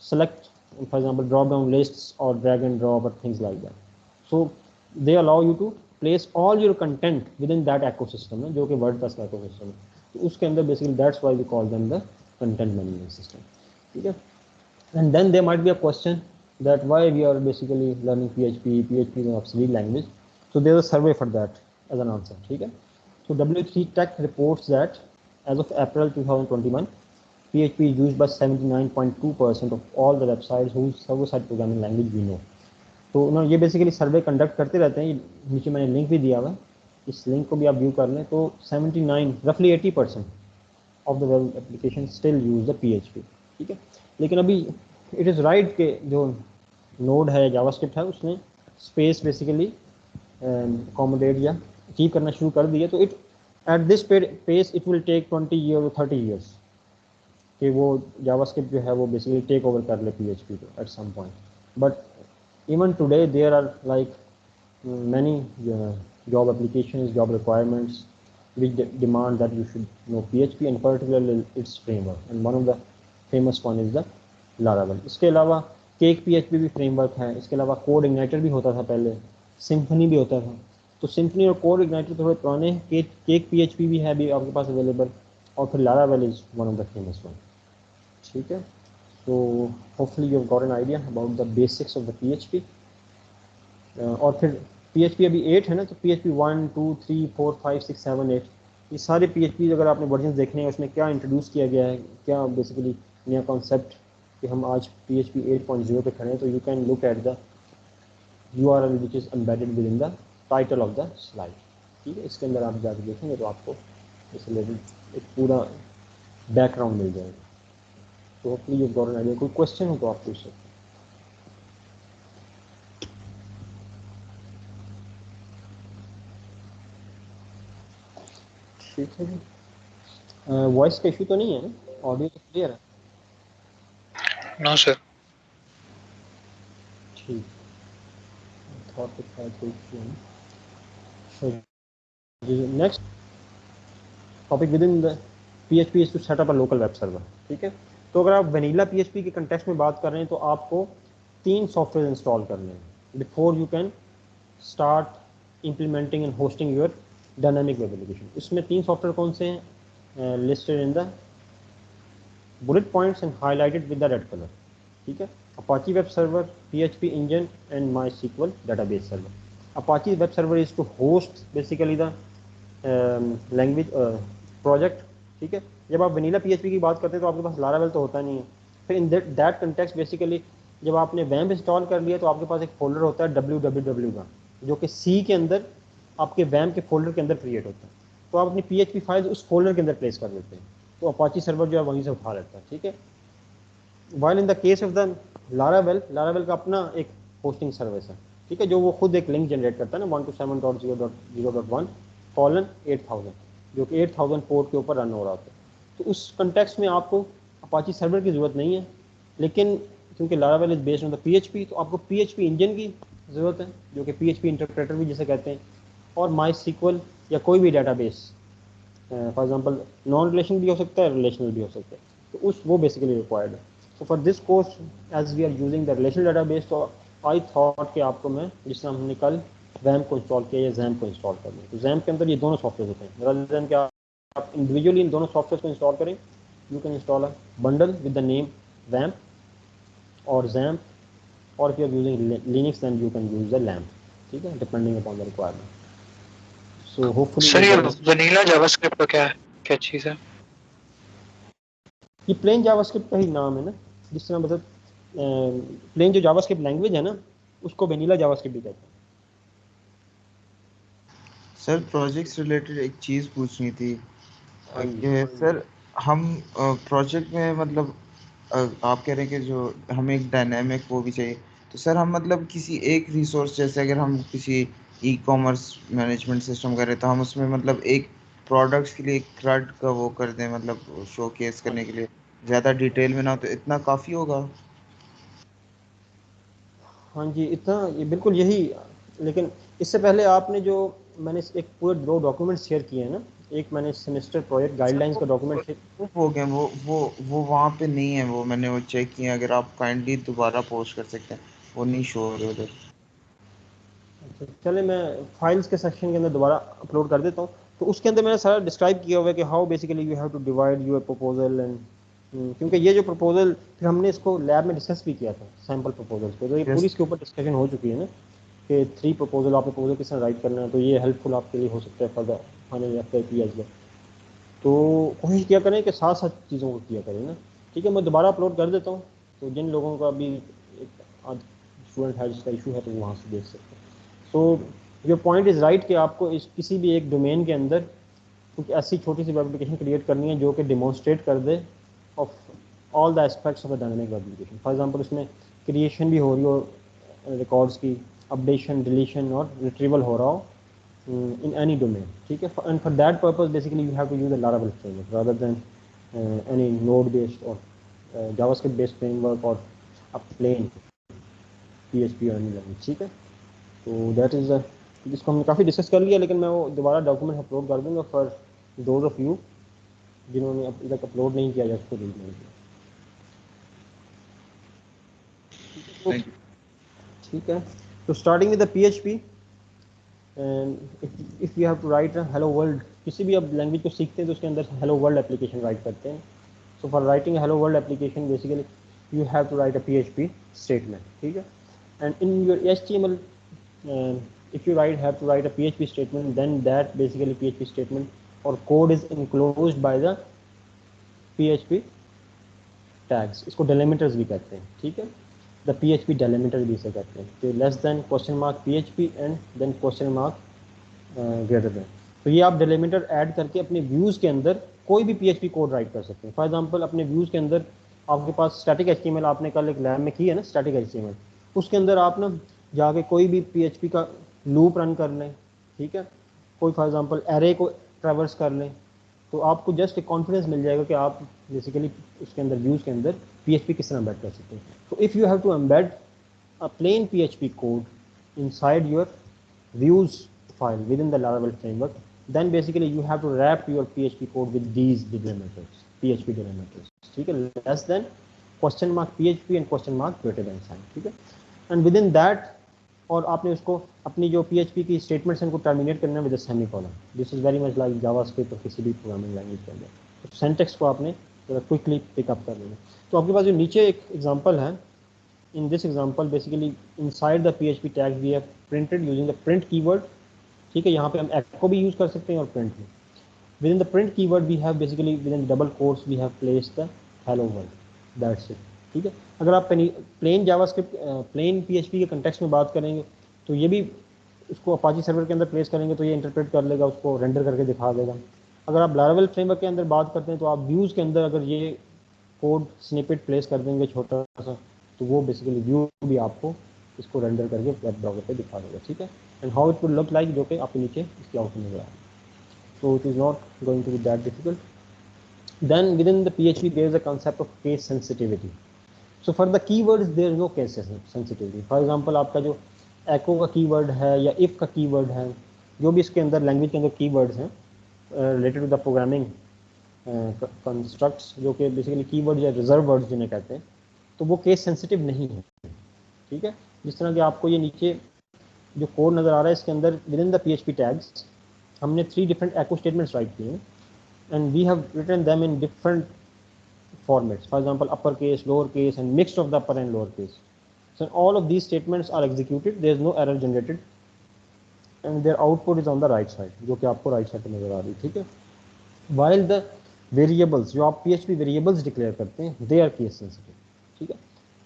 select for example drop down lists और ड्रैग एंड ड्रॉप और things like that. So they allow you to place all your content within that ecosystem है जो कि WordPress का ecosystem है. तो उसके अंदर basically that's why we call them the content management system, ठीक है. And then there might be a question that why we are basically learning PHP is an obsolete language. So there is a survey for that as an answer, ठीक है. So W3 Tech reports that as of April 2021, PHP is used by 79.2% of all the websites whose server-side programming language we know. तो ना ये basically survey conduct करते रहते हैं. नीचे मैंने लिंक भी दिया हुआ है, इस लिंक को भी आप व्यू कर लें. तो 79 रफली 80% of the web application still use the PHP, ठीक है. लेकिन अभी इट इज़ राइट के जो नोड है जावास्क्रिप्ट है उसने स्पेस बेसिकली अकोमोडेट या अचीव करना शुरू कर दिया. तो it at this pace it will take 20 year 30 years कि वो जावास्क्रिप्ट जो है वो बेसिकली टेक ओवर कर ले PHP को at some point. But even today there are like many job applications, job requirements which demand that you should know PHP and particularly its framework, and one of the famous one is the Laravel. इसके अलावा cake PHP भी framework है. इसके अलावा code igniter भी होता था पहले, सिम्फनी भी होता था. तो सिम्फनी और कोड इग्नाइटर थोड़े पुराने, केक PHP भी है अभी आपके पास अवेलेबल, और फिर Laravel is one of the famous one, ठीक है. तो hopefully you have got an idea about the basics of the PHP. और फिर PHP अभी 8 है ना, तो PHP 1, 2, 3, 4, 5, 6, 7, 8 ये सारे PHP अगर आपने वर्जन देखने हैं उसमें क्या इंट्रोड्यूस किया गया है, क्या बेसिकली नया कॉन्सेप्ट कि हम आज PHP 8.0 पे खड़े हैं. तो you can look at the URL which is embedded with in the title of the slide, ठीक है. इसके अंदर आप जाकर देखेंगे तो आपको इस रिलेटेड एक पूरा बैकग्राउंड मिल जाएगा. तो hopefully you got an idea. कोई क्वेश्चन हो तो आप पूछ सकते हैं. ठीक है जी। वॉइस का इशू तो नहीं है ना, ऑडियो तो क्लियर है? No sir. ठीक, थॉट इट शायद कोई इशू है। Next topic within the PHP is to set up a local web server. ठीक है, तो अगर आप वनीला PHP के कंटेक्स्ट में बात कर रहे हैं तो आपको 3 सॉफ्टवेयर इंस्टॉल करने हैं before you can start implementing and hosting your dynamic web application. इसमें 3 सॉफ्टवेयर कौन से हैं? Listed in the bullet points and highlighted with the red colour. ठीक है, Apache web server, PHP engine and my SQL database server. Apache web server is to host basically the language project. ठीक है, जब आप vanilla PHP की बात करते हैं तो आपके पास लारावेल तो होता नहीं है। फिर इन दैट कंटेक्स्ट बेसिकली जब आपने वैम्प इंस्टॉल कर लिया तो आपके पास एक फोल्डर होता है www का, जो कि C के अंदर आपके वैम्प के फोल्डर के अंदर क्रिएट होता है। तो आप अपनी PHP फाइल उस फोल्डर के अंदर प्लेस कर देते हैं, तो अपाची सर्वर जो है वहीं से उठा लेता है। ठीक है, while in the case of the Laravel, Laravel का अपना एक होस्टिंग सर्विस है। ठीक है, जो वो खुद एक लिंक जनरेट करता है ना 127.0.0.1:8000, जो कि 8000 पोर्ट के ऊपर रन हो रहा होता है। तो उस कंटेक्स्ट में आपको अपाची सर्वर की ज़रूरत नहीं है, लेकिन क्योंकि Laravel is based on the PHP तो आपको PHP इंजन की ज़रूरत है, जो कि PHP इंटरप्रेटर भी जिसे कहते हैं, और माई SQL या कोई भी database, for example non relation भी हो सकता है, रिलेशनल भी हो सकता है, तो उस वो बेसिकली रिक्वायर्ड है। So for this course as we are using the relational database, तो आई थॉट कि आपको मैं, जिस तरह हमने कल वैम्प को इंस्टॉल किया या जैम्प को इंस्टॉल कर लें, तो जैम्प के अंदर ये दोनों सॉफ्टवेयर होते हैं। rather than कि आप इंडिविजुअली इन दोनों सॉफ्टवेयर को इंस्टॉल करें, you can install a bundle with the name वैम्प और जैम्प, और if you are using Linux then you can use the LAMP. ठीक है, depending upon the requirement. So hopefully sir ये ये गाइडेंस। वनीला जावास्क्रिप्ट का क्या है, क्या चीज़ है? ये प्लेन जावास्क्रिप्ट का ही नाम है ना, जिस तरह मतलब प्लेन जो जावास्क्रिप्ट लैंग्वेज है ना, उसको वेनिला जावास्क्रिप्ट भी कहते हैं। सर प्रोजेक्ट्स रिलेटेड एक चीज़ पूछनी थी हाँ जी, कि सर हम प्रोजेक्ट में मतलब आप कह रहे हैं कि जो हमें एक डायनेमिक वो भी चाहिए, तो सर हम मतलब किसी एक रिसोर्स, जैसे अगर हम किसी ई कॉमर्स मैनेजमेंट सिस्टम करें तो हम उसमें मतलब एक प्रोडक्ट्स के लिए एक CRUD का वो कर दें, मतलब शोकेस हाँ करने के लिए, ज़्यादा डिटेल में ना, तो इतना काफ़ी होगा? हाँ जी, इतना ये बिल्कुल यही। लेकिन इससे पहले आपने जो, मैंने एक पूरे 2 डॉक्यूमेंट शेयर किए हैं ना, एक मैंने सेमेस्टर प्रोजेक्ट सर गाइडलाइंस का डॉक्यूमेंट शेयर। वो हो गए, वो वहाँ पे नहीं है, वो मैंने वो चेक किया, अगर आप काइंडली दोबारा पोस्ट कर सकते हैं, वो नहीं शो हो रहे उधर। अच्छा, चले मैं फाइल्स के सेक्शन के अंदर दोबारा अपलोड कर देता हूँ। तो उसके अंदर मैंने सारा डिस्क्राइब किया हुआ है कि how basically you have to divide your proposal and, क्योंकि ये जो प्रपोजल फिर हमने इसको लैब में डिस्कस भी किया था सैम्पल प्रपोजल्स पे, तो ये पूरी यस। इसके ऊपर डिस्कशन हो चुकी है ना कि 3 प्रपोजल, आप प्रपोजल किस तरह राइट करना है, तो ये हेल्पफुल आपके लिए हो सकता है फर्दर फाइनल एफ एज में। तो कोशिश किया करें कि साथ साथ चीज़ों को किया करें ना। ठीक है, मैं दोबारा अपलोड कर देता हूँ, तो जिन लोगों का भी एक आध स्टूडेंट है जिसका इशू है तो वो वहाँ से देख सकते हैं। So your point is right कि आपको इस किसी भी एक डोमेन के अंदर कुछ ऐसी छोटी सी वेब एप्लीकेशन क्रिएट करनी है जो कि डिमॉन्स्ट्रेट कर दे of all the aspects of a dynamic web application. For example उसमें क्रिएशन भी हो रही हो रिकॉर्ड्स की, अपडेशन, डिलीशन और रिट्रीवल हो रहा हो in any domain. ठीक है, and for that purpose basically you have to use a Laravel framework rather than any node based or JavaScript based framework or a plain PHP or any language। ठीक है, तो that is the, जिसको हमने काफ़ी discuss कर लिया, लेकिन मैं वो दोबारा डॉक्यूमेंट अपलोड कर दूंगा फॉर दोज ऑफ यू जिन्होंने अभी तक अपलोड नहीं किया या उसको रीड नहीं किया। तो थैंक यू। ठीक है, तो starting with the PHP, and if you have to write hello world, किसी भी अब लैंग्वेज को सीखते हैं तो उसके अंदर हेलो वर्ल्ड एप्लीकेशन राइट करते हैं। So for writing hello world application basically you have to write a PHP statement. ठीक है, and in your HTML if you have to write a PHP statement, then that basically PHP statement or code is enclosed by the PHP tags, इसको delimiters भी कहते हैं। ठीक है, the PHP delimiter भी इसे कहते हैं, तो less than question mark PHP and then question mark greater than. तो ये आप डेलिमिटर ऐड करके अपने व्यूज़ के अंदर कोई भी PHP कोड राइट कर सकते हैं। फॉर एग्जांपल अपने व्यूज़ के अंदर आपके पास स्टैटिक HTML आपने कल एक लैब में की है ना, स्टैटिक HTML, उसके अंदर आप ना जाके कोई भी PHP का लूप रन कर लें। ठीक है, कोई फॉर एग्जांपल एरे को ट्रैवर्स कर लें, तो आपको जस्ट एक कॉन्फिडेंस मिल जाएगा कि आप बेसिकली उसके अंदर व्यूज़ के अंदर PHP किस तरह एम्बेड कर सकते हैं। तो if you have to embed a plain PHP code inside your views file within the Laravel framework, then basically you have to wrap your PHP code with these delimiter PHP delimiters, ठीक है, less than question mark PHP and question mark greater than sign, ठीक है, and within that और आपने उसको अपनी जो PHP की स्टेटमेंट्स हैं उनको टर्मिनेट करना है with a semicolon. This is very much like JavaScript और किसी भी प्रोग्रामिंग लैंग्वेज के अंदर, तो सिंटैक्स को आपने क्विकली पिकअप कर लेना। तो आपके पास जो नीचे एक एग्जांपल है, in this example basically inside the PHP tag we have printed using the print keyword, ठीक है, यहाँ पे हम echo भी यूज़ कर सकते हैं और print भी। within the print keyword we have basically within double quotes we have placed the hello world, that's it, ठीक है। अगर आप plain JavaScript plain PHP के context में बात करेंगे तो ये भी उसको Apache सर्वर के अंदर प्लेस करेंगे तो ये इंटरप्रेट कर लेगा, उसको रेंडर करके दिखा देगा। अगर आप Laravel फ्रेमवर्क के अंदर बात करते हैं तो आप व्यूज़ के अंदर अगर ये कोड स्निपेट प्लेस कर देंगे छोटा सा, तो वो बेसिकली व्यू भी आपको इसको रेंडर करके वेब ब्राउज़र पे दिखा देगा, ठीक है। And how it would look like, जो कि आपके नीचे इसकी आउटपुट नजर आ रहा है। So it is not going to be that difficult. Then within the PHP there is a concept of case sensitivity. So for the keywords there is no case sensitivity. For example आपका जो एको का keyword है या if का keyword है, जो भी इसके अंदर लैंग्वेज के अंदर कीवर्ड्स हैं related to the programming constructs, जो कि बेसिकली कीवर्ड या रिजर्व वर्ड्स जिन्हें कहते हैं, तो वो केस सेंसिटिव नहीं है, ठीक है। जिस तरह कि आपको ये नीचे जो कोड नज़र आ रहा है इसके अंदर within the PHP tags हमने 3 डिफरेंट एको स्टेटमेंट्स राइट किए हैं and we have written them in different formats, for example upper case, lower case and mixed of the upper and lower case. So all of these statements are executed, there is no error generated and their output is on the right side, जो कि आपको right side पे नजर आ रही है, ठीक है। While the variables, जो आप PHP variables डिक्लेयर करते हैं, they are case sensitive, ठीक है।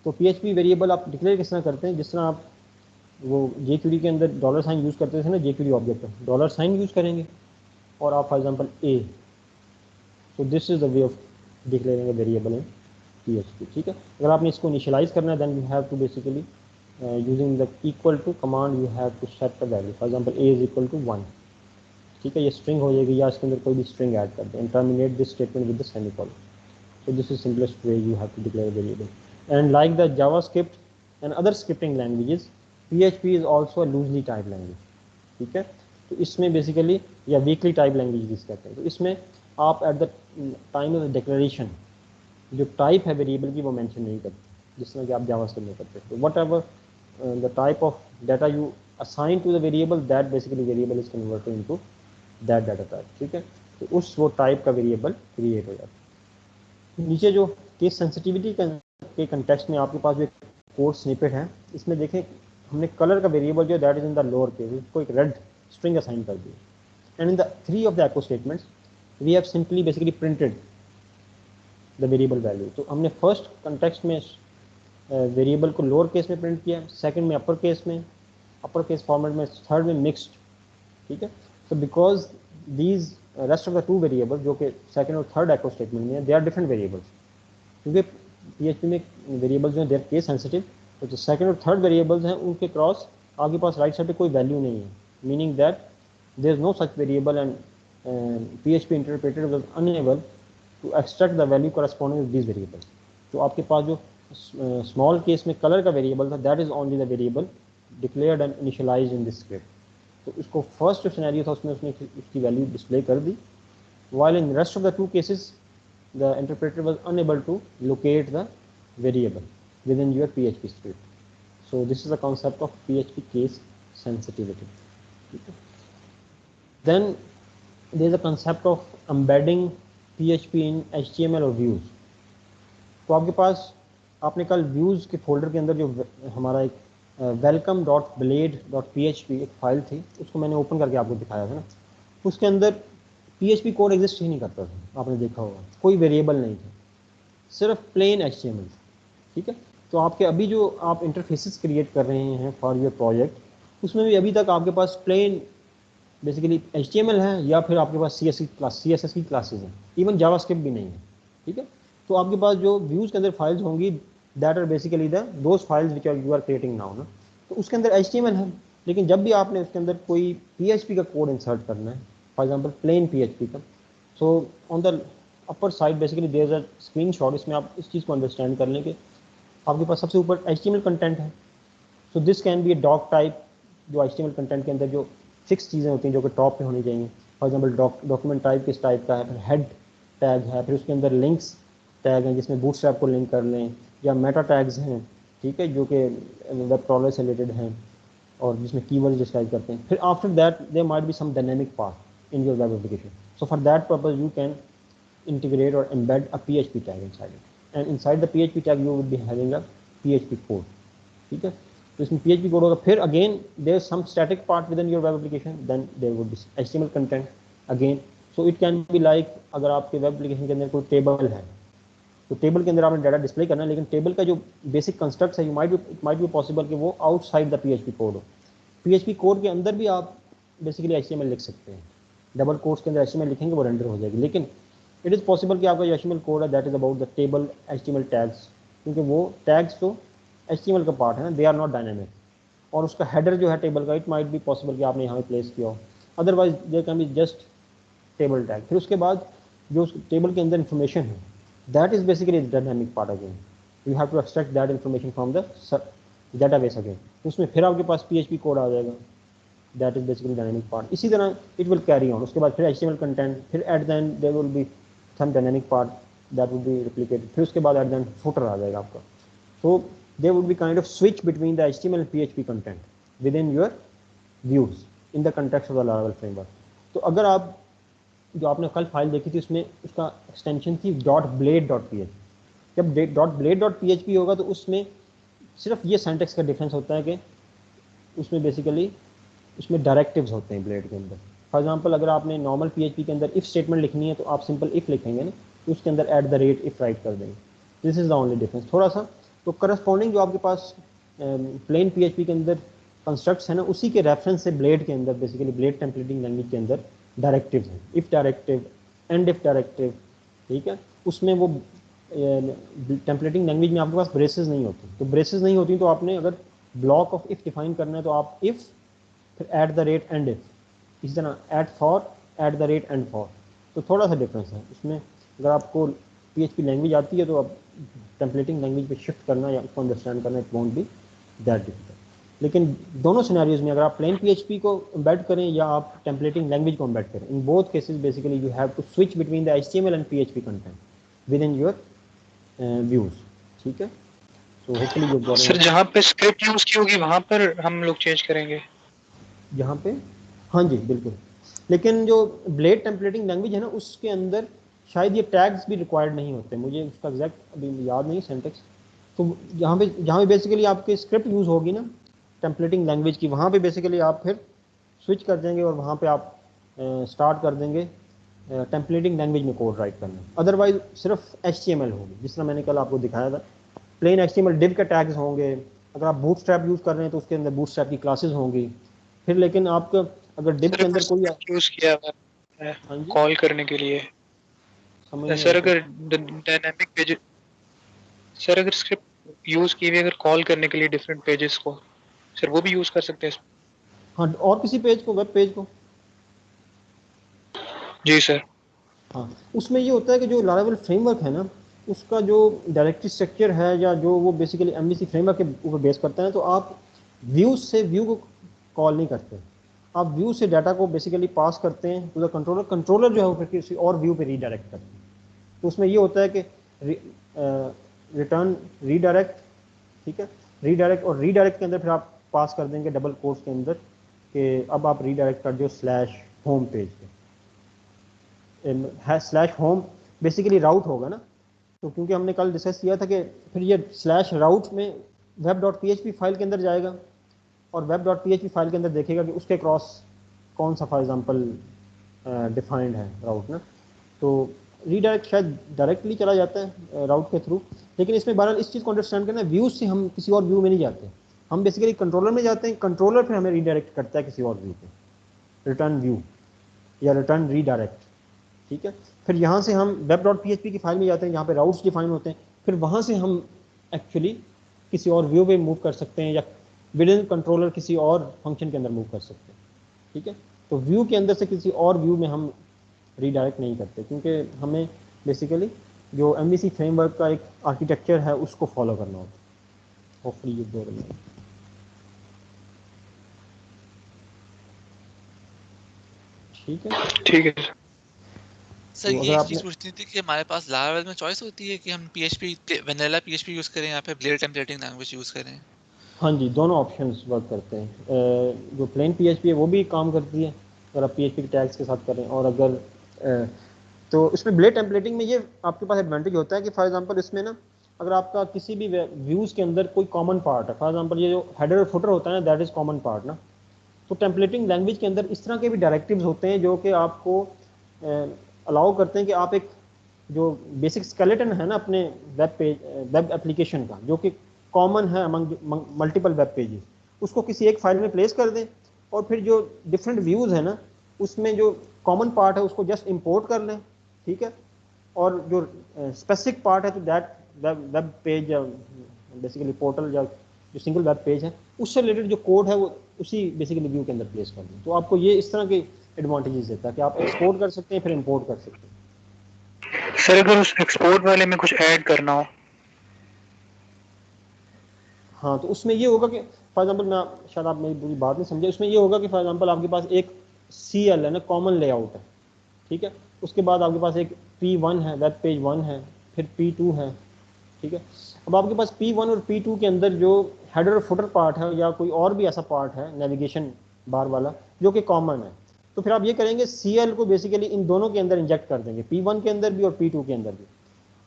तो PHP वेरिएबल आप डिक्लेयर किस तरह करते हैं, जिस तरह आप वो jQuery के अंदर डॉलर साइन यूज़ करते थे ना, jQuery ऑब्जेक्ट पर डॉलर साइन यूज़ करेंगे और आप फॉर एग्जांपल A, तो this is the way of declaring a variable in PHP, ठीक है। अगर आपने इसको इनिशियलाइज करना है then you have to basically using the equal to command you have to set the value, for example A is equal to 1, ठीक है, ये स्ट्रिंग हो जाएगी या इसके अंदर कोई भी स्ट्रिंग ऐड कर दें and terminate this statement with the semicolon. So this is simplest way you have to declare a variable. And like the JavaScript and other scripting languages, PHP is also a loosely typed language, ठीक है। तो इसमें basically या weekly type language जिस कहते हैं, तो इसमें आप at the time of declaration जो टाइप है वेरिएबल की वो मेंशन नहीं करते, जिस तरह कि आप जावास्क्रिप्ट में करते हैं। तो whatever the type of data you assign to the variable, that basically variable is converted into that data type, ठीक है। तो उस वो टाइप का वेरिएबल क्रिएट हो जाता है। नीचे जो केस सेंसिटिविटी के कंटेक्स्ट में आपके पास जो कोड स्निपेट है, इसमें देखें हमने कलर का वेरिएबल जो that is in the lower case, उसको एक रेड स्ट्रिंग असाइन कर दी and in the 3 of the echo statements we have simply basically printed the variable value. तो हमने फर्स्ट कंटेक्स्ट में वेरिएबल को लोअर केस में प्रिंट किया, सेकंड में अपर केस में, अपर केस फॉर्मेट में, थर्ड में मिक्स्ड, ठीक है। So because these rest of the 2 variable जो कि सेकंड और थर्ड एको स्टेटमेंट में है, दे आर डिफरेंट वेरिएबल्स, क्योंकि PHP में वेरिएबल्स जो हैं दे आर केस सेंसिटिव, तो जो सेकंड और थर्ड वेरिएबल्स हैं उनके क्रॉस आपके पास राइट साइड पे कोई वैल्यू नहीं है, meaning that there is no such variable and PHP interpreter was unable to extract the value corresponding with these variables. तो आपके पास जो स्मॉल केस में कलर का वेरिएबल था, that is only the variable declared and initialised in this script. तो इसको first जो सिनेरियो था उसमें उसने उसकी वैल्यू डिस्प्ले कर दी, while in rest of the 2 cases the interpreter was unable to locate the variable within your PHP script. So this is the concept of PHP case sensitivity. Then there is a concept of embedding PHP in HTML or views. तो आपके पास आपने कल views के folder के अंदर जो हमारा एक welcome.blade.php एक फाइल थी, उसको मैंने ओपन करके आपको दिखाया था ना, उसके अंदर PHP कोड एग्जिस्ट ही नहीं करता था, आपने देखा होगा, कोई वेरिएबल नहीं था, सिर्फ प्लेन HTML, ठीक है। तो आपके अभी जो आप इंटरफेसेस क्रिएट कर रहे हैं फॉर योर प्रोजेक्ट, उसमें भी अभी तक आपके पास प्लेन बेसिकली HTML है या फिर आपके पास CSS की क्लासेस हैं, इवन जावास्क्रिप्ट भी नहीं है, ठीक है। तो आपके पास जो व्यूज़ के अंदर फाइल्स होंगी that are basically those files which are you are creating now ना, तो उसके अंदर HTML है, लेकिन जब भी आपने उसके अंदर कोई PHP का कोड इंसर्ट करना है, फॉर एग्जांपल प्लेन PHP का, so on the upper side basically there is a screenshot, इसमें आप इस चीज़ को अंडरस्टैंड कर लें कि आपके पास सबसे ऊपर HTML कंटेंट है। So this can be a doctype, जो HTML कंटेंट के अंदर जो फिक्स चीज़ें होती हैं जो कि टॉप पे होनी चाहिए। फॉर एग्जांपल डॉक्यूमेंट टाइप किस टाइप का है, फिर हेड टैग है, फिर उसके अंदर लिंक्स टैग हैं जिसमें बूटस्ट्रैप को लिंक कर लें, या मेटा टैग्स हैं, ठीक है, जो कि वेब क्रॉलर से रिलेटेड हैं और जिसमें कीवर्ड डिस्क्राइब करते हैं। फिर after that there might be some dynamic part in your web application. So for that purpose you can integrate or embed a PHP tag inside it, and inside the PHP tag you would be having a PHP code, ठीक है। तो इसमें PHP code होगा। फिर again there some static part within your web application, then there would be HTML content again. So it can be like, अगर आपके web application के अंदर कोई टेबल है तो टेबल के अंदर आपने डाटा डिस्प्ले करना है, लेकिन टेबल का जो बेसिक कंस्ट्रक्ट है, इट माइट बी पॉसिबल कि वो आउटसाइड द PHP कोड हो। PHP कोड के अंदर भी आप बेसिकली HTML लिख सकते हैं, डबल कोट्स के अंदर HTML लिखेंगे वो रेंडर हो जाएगी। लेकिन इट इज़ पॉसिबल कि आपका जो HTML कोड है that is about the table HTML tags, क्योंकि वो टैग्स तो HTML का पार्ट है ना, दे आर नॉट डायनेमिक। और उसका हेडर जो है टेबल का, इट माइट बी पॉसिबल कि आपने यहाँ पे प्लेस किया हो, otherwise there can be just table tag. फिर उसके बाद जो उस टेबल के अंदर इंफॉर्मेशन है that is basically dynamic part again, you have to extract that information from the database again. उसमें फिर आपके पास PHP कोड आ जाएगा, that is basically dynamic part. इसी तरह इट विल कैरी ऑन। उसके बाद फिर HTML कंटेंट, फिर at the end there will be some dynamic part that will be replicated. फिर उसके बाद एट द एंड फुटर आ जाएगा आपका। So there would be kind of switch between the HTML and PHP content within your views in the context of the Laravel framework. तो अगर आप, जो आपने कल फाइल देखी थी उसमें उसका एक्सटेंशन थी .blade.php। जब .blade.php होगा तो उसमें सिर्फ ये सिंटैक्स का डिफरेंस होता है कि उसमें बेसिकली उसमें डायरेक्टिव्स होते हैं ब्लेड के अंदर। फॉर एग्जांपल अगर आपने नॉर्मल PHP के अंदर इफ़ स्टेटमेंट लिखनी है तो आप सिंपल इफ़ लिखेंगे ना, तो उसके अंदर @ इफ़ राइट कर देंगे। This is the only difference थोड़ा सा। तो करस्पॉन्डिंग जो आपके पास प्लेन PHP के अंदर कंस्ट्रक्ट्स है ना, उसी के रेफरेंस से ब्लेड के अंदर बेसिकली ब्लेड टेम्पलेटिंग लैंग्वेज के अंदर डायरेक्टिव्स हैं, if directive, and if directive, ठीक है। उसमें वो टेम्पलेटिंग लैंग्वेज में आपके पास ब्रेसेस नहीं होती। तो ब्रेसेस नहीं होती तो आपने अगर ब्लॉक ऑफ इफ़ डिफाइन करना है तो आप इफ़ फिर @ एंड इफ, इसी तरह @end for। तो थोड़ा सा डिफरेंस है इसमें। अगर आपको PHP लैंग्वेज आती है तो आप टेम्पलेटिंग लैंग्वेज पे शिफ्ट करना या उसको अंडरस्टैंड करना, it won't be that difficult. लेकिन दोनों सिनेरियोज में अगर आप प्लेन PHP को एम्बेड करें या आप टेम्पलेटिंग लैंग्वेज को एम्बेड करें, in both cases basically you have to switch between the HTML and PHP content within your views, ठीक है। So hopefully you got sir it. जहाँ पे स्क्रिप्ट यूज की होगी वहां पर हम लोग चेंज करेंगे। यहाँ पे हाँ जी बिल्कुल। लेकिन जो ब्लेड टेम्पलेटिंग लैंग्वेज है ना, उसके अंदर शायद ये टैग्स भी रिक्वायर्ड नहीं होते, मुझे उसका एग्जैक्ट अभी याद नहीं सेंटेक्स। तो जहाँ पे बेसिकली आपके स्क्रिप्ट यूज़ होगी ना टेम्पलेटिंग लैंग्वेज की, वहाँ पे बेसिकली आप फिर स्विच कर देंगे और वहाँ पे आप स्टार्ट कर देंगे टेम्पलेटिंग लैंग्वेज में कोड राइट करना। अदरवाइज सिर्फ HTML होगी, जिस तरह मैंने कल आपको दिखाया था। प्लेन HTML डिव के टैग्स होंगे। अगर आप बूटस्ट्रैप यूज़ कर रहे हैं तो उसके अंदर बूटस्ट्रैप की क्लासेस होंगी। फिर लेकिन आपका अगर डिव सर के अगर अंदर कोई, स्क्रिप्ट यूज किया हुआ है हाँ जी कॉल करने के लिए, समझ नहीं सर आई अगर डायनामिक पेज, सर अगर स्क्रिप्ट यूज की हुई अगर कॉल करने के लिए डिफरेंट पेजेस को, सर वो भी यूज कर सकते हैं हाँ, और किसी पेज को, वेब पेज को। जी सर। हाँ, उसमें ये होता है कि जो लारावेल फ्रेमवर्क है ना, उसका जो डायरेक्टरी स्ट्रक्चर है या जो वो बेसिकली MVC फ्रेमवर्क के ऊपर बेस करता है, तो आप व्यूज से व्यू को कॉल नहीं करते। आप व्यू से डाटा को बेसिकली पास करते हैं टू द कंट्रोलर। कंट्रोलर जो है वो फिर किसी और व्यू पे रीडायरेक्ट करते हैं। तो उसमें ये होता है कि रिटर्न रीडायरेक्ट, ठीक है। रीडायरेक्ट, और रीडायरेक्ट के अंदर फिर आप पास कर देंगे डबल कोट्स के अंदर कि अब आप रीडायरेक्ट कर दो /होम पेज पे। /होम बेसिकली राउट होगा ना, तो क्योंकि हमने कल डिस्कस किया था कि फिर ये /route में web.php फाइल के अंदर जाएगा और web.php फाइल के अंदर देखेगा कि उसके क्रॉस कौन सा फॉर एग्जांपल डिफाइंड है राउट ना। तो रीडायरेक्ट शायद डायरेक्टली चला जाता है राउट के थ्रू। लेकिन इसमें बहरहाल इस चीज़ को अंडरस्टैंड करना, व्यूज से हम किसी और व्यू में नहीं जाते, हम बेसिकली कंट्रोलर में जाते हैं। कंट्रोलर फिर हमें रीडायरेक्ट करता है किसी और व्यू पे, रिटर्न व्यू या रिटर्न रीडायरेक्ट, ठीक है। फिर यहाँ से हम web.php की फाइल में जाते हैं जहाँ पे राउट्स डिफाइन होते हैं। फिर वहाँ से हम एक्चुअली किसी और व्यू पे मूव कर सकते हैं या विद इन कंट्रोलर किसी और फंक्शन के अंदर मूव कर सकते हैं, ठीक है। तो व्यू के अंदर से किसी और व्यू में हम रीडायरेक्ट नहीं करते, क्योंकि हमें बेसिकली जो MVC फ्रेमवर्क का एक आर्किटेक्चर है उसको फॉलो करना होता है। होपफुली ये दो ठीक है। ठीक है सर। सर तो ये अगर एक आपने चीज़ पूछनी थी कि हमारे पास लारावेल में चॉइस होती है कि हम PHP वैनिला PHP यूज़ करें या फिर ब्लेड टेम्पलेटिंग लैंग्वेज यूज़ करें? हाँ जी, दोनों ऑप्शंस वर्क करते हैं। जो प्लेन PHP है वो भी काम करती है अगर आप PHP के टैग्स के साथ करें, और अगर तो इसमें ब्लेड टेम्पलेटिंग में ये आपके पास एडवांटेज होता है कि फॉर एग्जांपल इसमें ना अगर आपका किसी भी व्यूज़ के अंदर कोई कॉमन पार्ट है, फॉर एग्जांपल ये जो हेडर और फुटर होता है ना, दैट इज़ कॉमन पार्ट ना, तो टेम्पलेटिंग लैंग्वेज के अंदर इस तरह के भी डायरेक्टिव्स होते हैं जो कि आपको अलाउ करते हैं कि आप एक जो बेसिक स्केलेटन है ना अपने वेब एप्लीकेशन का, जो कि कॉमन है अमंग मल्टीपल वेब पेजेस, उसको किसी एक फाइल में प्लेस कर दें, और फिर जो डिफरेंट व्यूज़ है ना उसमें जो कॉमन पार्ट है उसको जस्ट इंपोर्ट कर लें, ठीक है, और जो स्पेसिफिक पार्ट है तो दैट वेब पेज या बेसिकली पोर्टल या जो सिंगल वेब पेज है उससे रिलेटेड जो कोड है वो उसी बेसिकली व्यू के अंदर प्लेस कर दें। तो आपको ये इस तरह के एडवांटेजेस देता है कि आप एक्सपोर्ट कर सकते हैं फिर इंपोर्ट कर सकते हैं। सर अगर उस एक्सपोर्ट वाले में कुछ ऐड करना हो? हाँ, तो उसमें ये होगा कि फॉर एग्जांपल शायद आप मेरी पूरी बात नहीं समझे, उसमें ये होगा कि फॉर एग्जांपल आपके पास एक CL है ना, कॉमन लेआउट है, ठीक है, उसके बाद आपके पास एक P1 है, वेब पेज 1 है, फिर P2 है, ठीक है। अब आपके पास P1 और P2 के अंदर जो हेडर और फुटर पार्ट है या कोई और भी ऐसा पार्ट है नेविगेशन बार वाला जो कि कॉमन है, तो फिर आप ये करेंगे CL को बेसिकली इन दोनों के अंदर इंजेक्ट कर देंगे, P1 के अंदर भी और P2 के अंदर भी,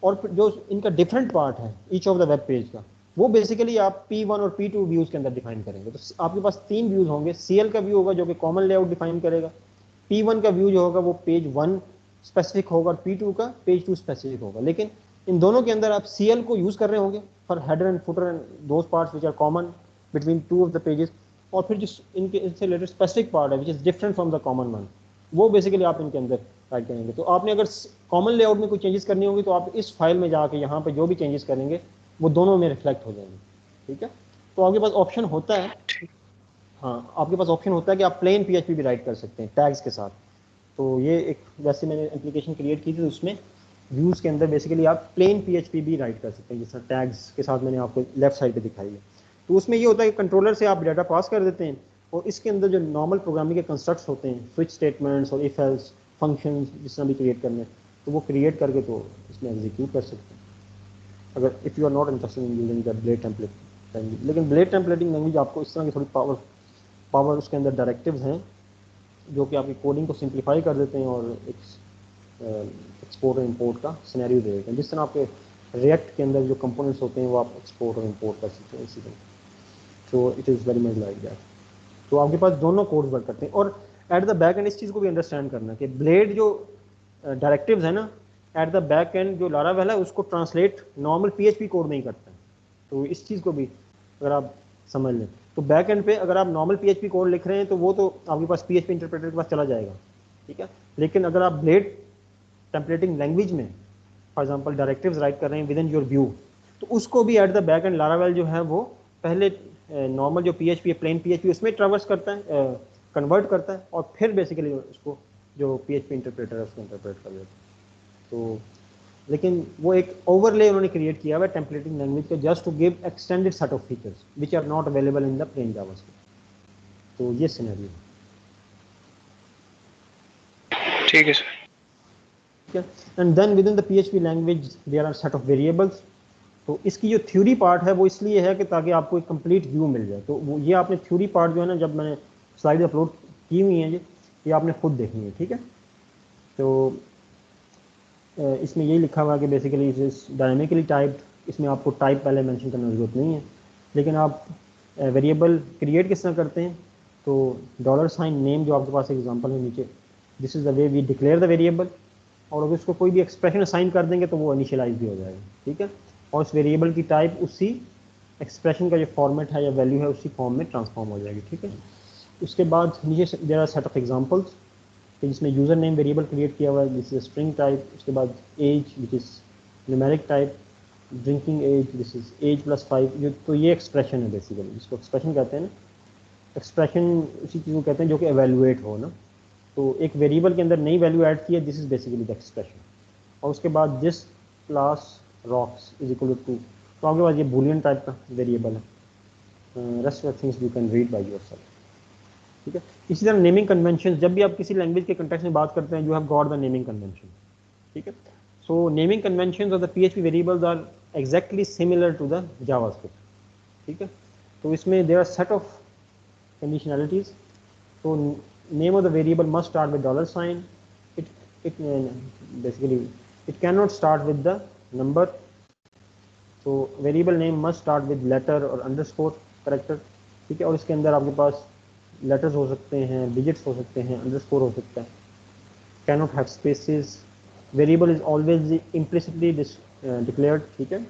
और फिर जो इनका डिफरेंट पार्ट है each of the web page का, वो बेसिकली आप P1 और P2 व्यूज के अंदर डिफाइन करेंगे। तो आपके पास 3 व्यूज होंगे, CL का व्यू होगा जो कि कॉमन लेआउट डिफाइन करेगा, P1 का व्यू जो होगा वो पेज 1 स्पेसिफिक होगा और P2 का पेज 2 स्पेसिफिक होगा, लेकिन इन दोनों के अंदर आप CL को यूज कर रहे होंगे for header and footer and those parts which are common between two of the pages, और फिर जिस इनके इनसे रिलेटेड स्पेसिफिक पार्ट है which is different from the common one, वो बेसिकली आप इनके अंदर राइट करेंगे। तो आपने अगर कॉमन लेआउट में कोई चेंजेस करनी होगी तो आप इस फाइल में जाके यहाँ पे जो भी चेंजेस करेंगे वो दोनों में रिफ्लेक्ट हो जाएंगे, ठीक है। तो आपके पास ऑप्शन होता है, हाँ आपके पास ऑप्शन होता है कि आप प्लेन PHP भी राइट कर सकते हैं टैग्स के साथ। तो ये एक वैसे मैंने एप्लीकेशन क्रिएट की थी, तो उसमें व्यूज़ के अंदर बेसिकली आप प्लेन PHP भी राइट कर सकते हैं, जिस तरह टैग्स के साथ मैंने आपको लेफ्ट साइड पे दिखाई है। तो उसमें ये होता है कि कंट्रोलर से आप डाटा पास कर देते हैं और इसके अंदर जो नॉर्मल प्रोग्रामिंग के कंस्ट्रक्ट्स होते हैं, स्विच स्टेटमेंट्स और इफ एल्स फंक्शन जिस तरह भी क्रिएट करने, तो वो क्रिएट करके तो इसमें एग्जीक्यूट कर सकते हैं अगर if you are not interested in using the Blade template language. लेकिन ब्लेड टेम्पलेटिंग लैंग्वेज आपको इस तरह की थोड़ी पावर उसके अंदर डायरेक्टिव्स हैं जो कि आपकी कोडिंग को सिंप्लीफाई कर देते हैं और एक्सपोर्ट और इंपोर्ट का सिनेरियो दे देते हैं। जिस तरह आपके रिएक्ट के अंदर जो कंपोनेंट्स होते हैं वो आप एक्सपोर्ट और इंपोर्ट कर सकते हैं इसी तरह। तो it is very much like that. तो आपके पास दोनों कोड्स वर्क करते हैं, और एट द बैक एंड इस चीज़ को भी अंडरस्टैंड करना कि ब्लेड जो डायरेक्टिव्स है ना, एट द बैक एंड जो लारावेल है उसको ट्रांसलेट नॉर्मल PHP कोड नहीं करता है। तो इस चीज़ को भी अगर आप समझ लें तो बैक एंड पे अगर आप नॉर्मल PHP कोड लिख रहे हैं तो वो तो आपके पास PHP इंटरप्रेटर के पास चला जाएगा, ठीक है। लेकिन अगर आप ब्लेड टेम्पलेटिंग लैंग्वेज में फॉर एग्जांपल डायरेक्टिव्स राइट कर रहे हैं विद इन योर व्यू, तो उसको भी at the back and Laravel जो है वो पहले नॉर्मल जो PHP प्लेन PHP उसमें ट्रावर्स करता है, कन्वर्ट करता है, और फिर बेसिकली उसको जो PHP इंटरप्रेटर है उसको इंटरप्रेट कर देता है। तो लेकिन वो एक ओवरले उन्होंने क्रिएट किया हुआ है टेम्पलेटिंग लैंग्वेज का just to give extended set of features which are not available in the plain JavaScript. तो ये सिनेरियो है, ठीक है सर। ठीक है। And then within the PHP language there are set of variables. तो इसकी जो थ्योरी पार्ट है वो इसलिए है कि ताकि आपको एक कंप्लीट व्यू मिल जाए। तो वो ये आपने थ्योरी पार्ट जो है ना, जब मैंने स्लाइड अपलोड की हुई है ये आपने खुद देखनी है, ठीक है। तो इसमें यही लिखा हुआ है कि बेसिकली इस डायनेमिकली टाइप्ड, इसमें आपको टाइप पहले मेंशन करने की जरूरत नहीं है, लेकिन आप वेरिएबल क्रिएट किस तरह करते हैं। तो $साइन नेम जो आपके पास एग्जांपल है नीचे, this is the way we declare the variable, और अगर उसको कोई भी एक्सप्रेशन असाइन कर देंगे तो वो इनिशियलाइज भी हो जाएगा, ठीक है। और उस वेरिएबल की टाइप उसी एक्सप्रेशन का जो फॉर्मेट है या वैल्यू है उसी फॉर्म में ट्रांसफॉर्म हो जाएगी, ठीक है। उसके बाद नीचे there are set of examples कि जिसमें यूज़र नेम वेरिएबल क्रिएट किया हुआ है, दिस इज स्ट्रिंग टाइप। उसके बाद age which is numeric type, drinking age this is age +5। तो ये एक्सप्रेशन है बेसिकली, जिसको एक्सप्रेशन कहते हैं ना, एक्सप्रेशन उसी चीज़ को कहते हैं जो कि एवेलुएट हो ना। तो एक वेरिएबल के अंदर नई वैल्यू ऐड की है, this is basically the expression. और उसके बाद this class rocks is equal to, तो आपके पास ये बूलियन टाइप का वेरिएबल है, rest of things you can read by yourself, ठीक है। इसी तरह नेमिंग कन्वेंशन, जब भी आप किसी लैंग्वेज के कंटेक्स्ट में बात करते हैं, you have got the naming convention, ठीक है। So naming conventions of the PHP variables are exactly similar to the JavaScript, ठीक है। तो इसमें there are set of conditionalities. तो name of the variable must start with $, it basically it cannot start with the number, so variable name must start with letter or underscore character, ठीक है। और इसके अंदर आपके पास लेटर्स हो सकते हैं, डिजिट्स हो सकते हैं, अंडरस्कोर हो सकता है, cannot have spaces, variable is always implicitly declared, ठीक है।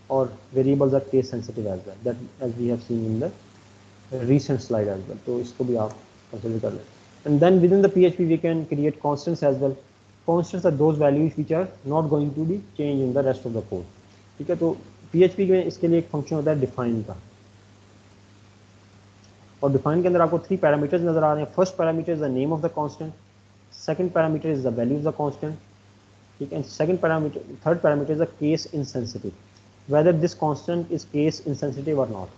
और variables are case sensitive as well, that as we have seen in the recent slide as well, तो इसको भी आप consider कर लें। And then within the PHP we can create constants as well. Constants are those values which are not going to be changed in the rest of the code, ठीक है। तो PHP में इसके लिए एक फंक्शन होता है डिफाइन का, और डिफाइन के अंदर आपको 3 पैरामीटर्स नजर आ रहे हैं। First parameter is the name of the constant, second parameter is the value of the constant, ठीक है। Second parameter, third parameter is the case insensitive, whether this constant is case insensitive or not.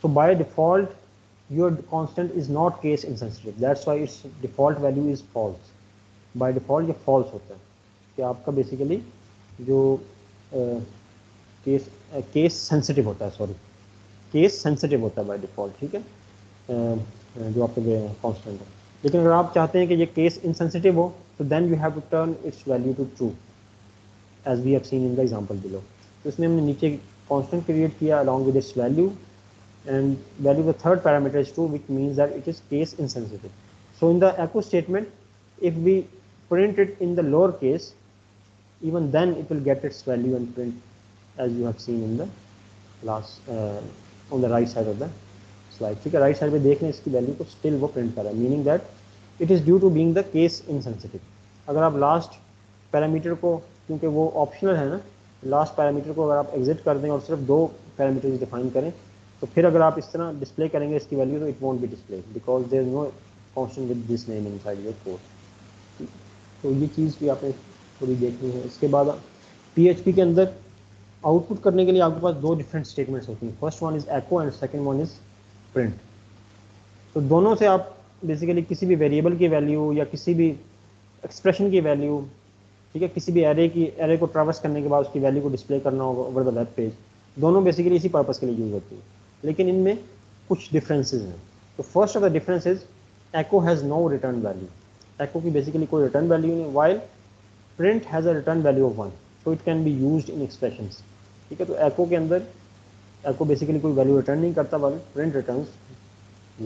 So by default your constant is not case insensitive, that's why its default value is false. By default ये false होता है कि आपका basically जो case sensitive होता है, sorry case sensitive होता है बाय डिफॉल्ट, ठीक है, जो आपका कांस्टेंट है। लेकिन अगर आप चाहते हैं कि ये केस इनसेंसिटिव हो, तो then you have to turn its value to true as we have seen in the example below. तो इसमें हमने नीचे कांस्टेंट क्रिएट किया along with its value, and value of the third parameter is true, which means that it is case insensitive. So in the echo statement, if we print it in the lower case, even then it will get its value and print as you have seen in the last on the right side of the slide, ठीक है। Right side पे देख लें इसकी value को, still वो print कर रहा है, meaning that it is due to being the case insensitive. अगर आप लास्ट पैरामीटर को, क्योंकि वो ऑप्शनल है ना, लास्ट पैरामीटर को अगर आप एग्जिट कर दें और सिर्फ 2 पैरामीटर्स डिफाइन करें, तो फिर अगर आप इस तरह डिस्प्ले करेंगे इसकी वैल्यू, तो it won't be display because there is no constant with this name inside your code. तो ये चीज़ भी आपने थोड़ी देखनी है। इसके बाद PHP के अंदर आउटपुट करने के लिए आपके पास 2 डिफरेंट स्टेटमेंट्स होती हैं। First one is echo and second one is print. तो दोनों से आप बेसिकली किसी भी वेरिएबल की वैल्यू या किसी भी एक्सप्रेशन की वैल्यू, ठीक है, किसी भी एरे को ट्रैवर्स करने के बाद उसकी वैल्यू को डिस्प्ले करना होगा ओवर द वेब पेज, दोनों बेसिकली इसी पर्पज़ के लिए यूज़ होती है। लेकिन इनमें कुछ डिफरेंसेस हैं। तो first of the difference is echo has no return value. Echo की बेसिकली कोई रिटर्न वैल्यू नहीं, while print has a return value of 1, so it can be used in expressions, ठीक है। तो एको के अंदर एको बेसिकली कोई value return नहीं करता, वाइल प्रिंट रिटर्न्स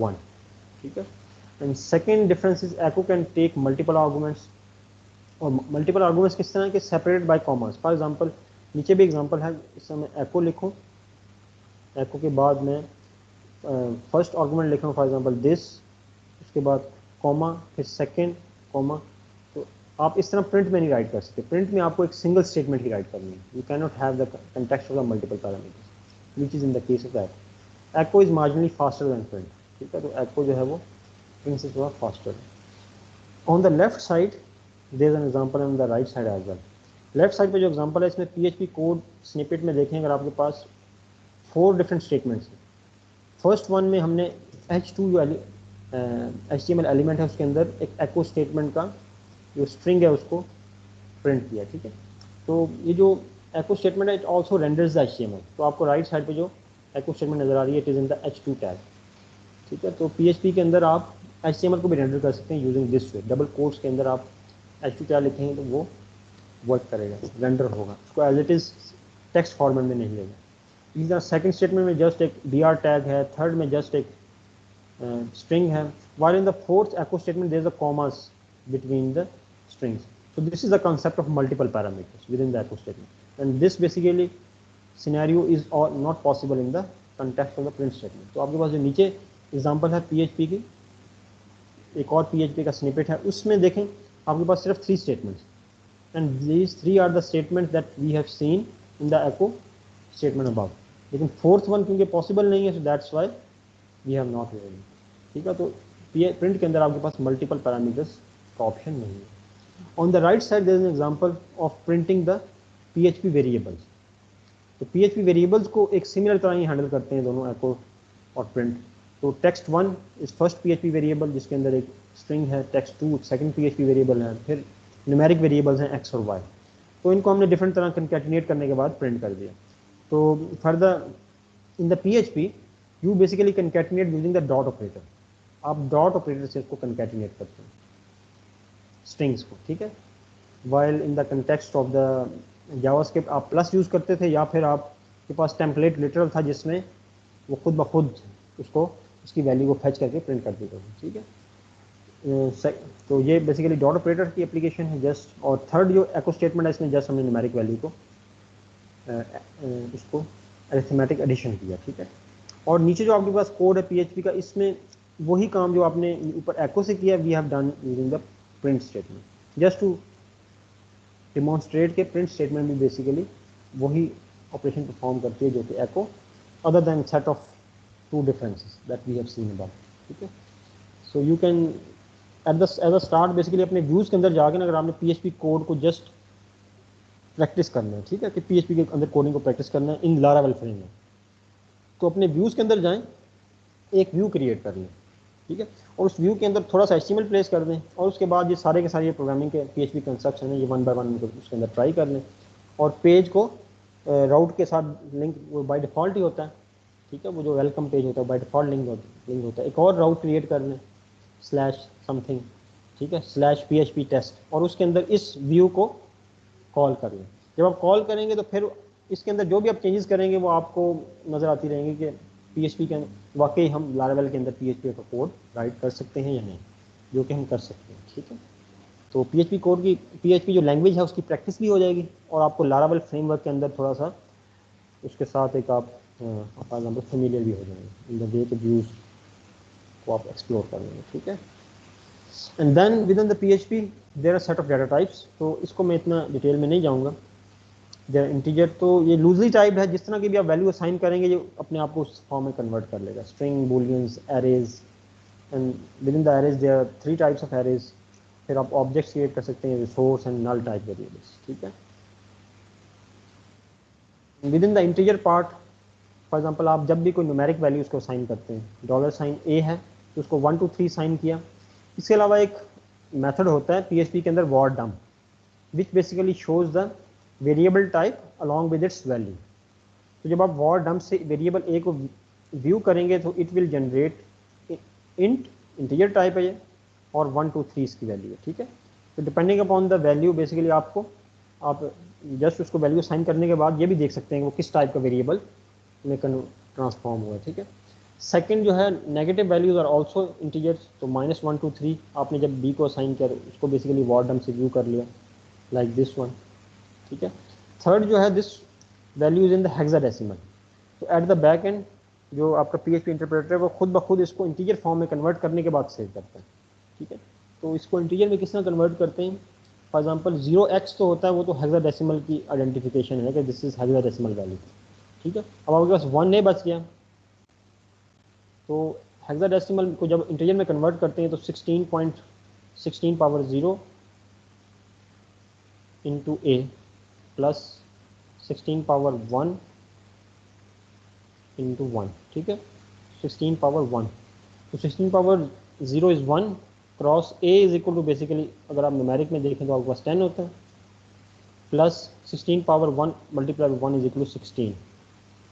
1, ठीक है। And second difference is echo can take multiple arguments, और मल्टीपल आर्गूमेंट्स किस तरह के, separated by commas. For example नीचे भी एग्जांपल है, इस समय एको लिखूँ, एको के बाद मैं फर्स्ट आर्गूमेंट लिख रहा हूँ फॉर एग्जांपल दिस, उसके बाद कॉमा, फिर सेकंड कॉमा। तो आप इस तरह प्रिंट में नहीं राइट कर सकते। प्रिंट में आपको एक सिंगल स्टेटमेंट ही राइट करनी है, you can not have the context of the multiple parameters which is in the case of that. Echo is marginally faster than print, ठीक है। तो एको जो है वो प्रिंट से थोड़ा फास्टर है। On the left side there is an example, on the right side as well. Left side पे जो एग्जांपल है, इसमें PHP कोड स्निपेट में देखें अगर आपके पास 4 डिफरेंट स्टेटमेंट्स हैं। फर्स्ट वन में हमने H2 जो HTML एलिमेंट है उसके अंदर एक एको स्टेटमेंट का जो स्ट्रिंग है उसको प्रिंट किया, ठीक है। तो ये जो एको स्टेटमेंट है, it also renders the HTML। तो आपको राइट साइड पे जो एको स्टेटमेंट नज़र आ रही है, it is in the H2 tag, ठीक है। तो PHP के अंदर आप HTML को भी रेंडर कर सकते हैं using this way. Double quotes के अंदर आप H2 टैग लिखेंगे तो वो वर्क करेगा, रेंडर होगा, उसको as it is text format में नहीं लेगा। इधर सेकंड स्टेटमेंट में जस्ट एक br टैग है, थर्ड में जस्ट एक स्ट्रिंग है, while in the fourth echo statement there is a commas between the strings. So this is the concept of multiple parameters within the echo statement, and this basically scenario is not possible in the context of the print statement. तो आपके पास जो नीचे example है PHP की, एक और PHP का स्निपेट है, उसमें देखें आपके पास सिर्फ 3 statements, and these 3 are the statements that we have seen in the echo statement above. लेकिन फोर्थ वन क्योंकि पॉसिबल नहीं है, so that's why we have not written, ठीक है। तो प्रिंट के अंदर आपके पास मल्टीपल पैरामीटर्स इसका ऑप्शन नहीं है। On the right side there is an example of printing the PHP variables. तो PHP वेरिएबल्स को एक सिमिलर तरह ही हैंडल करते हैं दोनों एको और प्रिंट। तो text 1 is first PHP variable जिसके अंदर एक स्ट्रिंग है, text 2 सेकंड PHP वेरिएबल है, फिर न्यूमेरिक वेरिएबल्स हैं x और y। तो इनको हमने डिफरेंट तरह कंकैटिनेट करने के बाद प्रिंट कर दिया। तो further in the PHP you basically concatenate using the dot operator. आप डॉट ऑपरेटर से इसको कंकैटिनेट करते हैं स्ट्रिंग्स को, ठीक है। While in the context of the JavaScript आप प्लस यूज़ करते थे, या फिर आपके पास टेम्पलेट लिटरल था जिसमें वो खुद ब खुद उसको उसकी वैल्यू को फैच करके प्रिंट कर देता था, ठीक है। तो ये बेसिकली डॉट ऑपरेटर की एप्लीकेशन है जस्ट। और थर्ड जो एको स्टेटमेंट है इसमें जस्ट हमने न्यूमेरिक वैल्यू को उसको अरिथमेटिक एडिशन किया, ठीक है। और नीचे जो आपके पास कोड है PHP का, इसमें वही काम जो आपने ऊपर एको से किया we have done using the print statement just to demonstrate के प्रिंट स्टेटमेंट भी बेसिकली वही ऑपरेशन परफॉर्म करती है जो कि एको, other than set of to differences that we have scene about, ठीक है। So you can as a start basically अपने व्यूज़ के अंदर जाकर अगर आपने PHP कोड को जस्ट प्रैक्टिस करना है, ठीक है, कि PHP के अंदर कोडिंग को प्रैक्टिस करना है इन लारावेल फ्रेमवर्क, तो अपने व्यूज़ के अंदर जाएं, एक व्यू क्रिएट कर लें, ठीक है, और उस व्यू के अंदर थोड़ा सा HTML प्लेस कर दें, और उसके बाद ये सारे के सारे ये प्रोग्रामिंग के PHP कंस्ट्रक्शन है ये 1 बाय 1 उसके अंदर ट्राई कर लें। और पेज को राउट के साथ लिंक वो बाय डिफ़ॉल्ट ही होता है, ठीक है, वो जो वेलकम पेज होता है बाय डिफ़ॉल्ट लिंक होता है। एक और राउट क्रिएट कर लें स्लैश समथिंग, ठीक है, स्लैश PHP टेस्ट, और उसके अंदर इस व्यू को कॉल कर लें। जब आप कॉल करेंगे तो फिर इसके अंदर जो भी आप चेंजेस करेंगे वो आपको नज़र आती रहेंगी कि PHP के वाकई हम लारावेल के अंदर PHP का कोड राइट कर सकते हैं या नहीं, जो कि हम कर सकते हैं, ठीक है। तो PHP कोड की PHP जो लैंग्वेज है उसकी प्रैक्टिस भी हो जाएगी, और आपको लारावेल फ्रेमवर्क के अंदर थोड़ा सा उसके साथ एक आप फॉर एग्जाम्पल फेमिलियर भी हो जाएंगे इन द वे के व्यूज़ को आप एक्सप्लोर कर लेंगे, ठीक है। And then within the PHP there are set of data types. तो इसको मैं इतना डिटेल में नहीं जाऊँगा। देयर इंटीजर तो ये लूजली टाइप है, जिस तरह की भी आप वैल्यू असाइन करेंगे ये अपने आप को उस फॉर्म में कन्वर्ट कर लेगा। String, booleans, arrays, and within the arrays there are 3 types of arrays. फिर आप ऑब्जेक्ट्स क्रिएट कर सकते हैं, resource and null type variables, ठीक है। Within the integer part for example आप जब भी कोई न्यूमेरिक वैल्यूज़ को असाइन करते हैं, $A है तो उसको 1 to 3 साइन किया। इसके अलावा एक मेथड होता है PHP के अंदर var dump, which basically shows the variable type along with its value. तो जब आप var dump से वेरिएबल A को व्यू करेंगे तो it will generate integer type है ये, और 1 to 3 इसकी वैल्यू है, ठीक है। तो depending upon the value basically आपको आप जस्ट उसको वैल्यू साइन करने के बाद ये भी देख सकते हैं कि वो किस टाइप का वेरिएबल में ट्रांसफॉर्म हुआ है, ठीक है। सेकंड जो है negative values are also integers. तो -1 to 3 आपने जब B को असाइन किया उसको बेसिकली var dump से व्यू कर लिया लाइक दिस वन, ठीक है। थर्ड जो है this value is in the hexadecimal. तो एट द बैक एंड जो आपका PHP इंटरप्रेटर है वो खुद ब खुद इसको इंटीजर फॉर्म में कन्वर्ट करने के बाद सेव करता है, ठीक है। तो इसको इंटीजर में किस तरह कन्वर्ट करते हैं, फॉर एग्जांपल 0x तो होता है वो तो हेक्साडेसिमल की आइडेंटिफिकेशन है कि दिस इज हेक्साडेसिमल वैल्यू, ठीक है। अब आपके पास 1 बच गया, तो हेक्साडेसिमल को जब इंटीजर में कन्वर्ट करते हैं तो 16 power 0 into A plus 16 power 1 into 1, ठीक है, 16 पावर 1। तो 16 power 0 is 1 cross A is equal to basically अगर आप न्यूमेरिक में देखें तो आपके पास 10 होता है, plus 16 power 1 multiply 1 is equal to 16,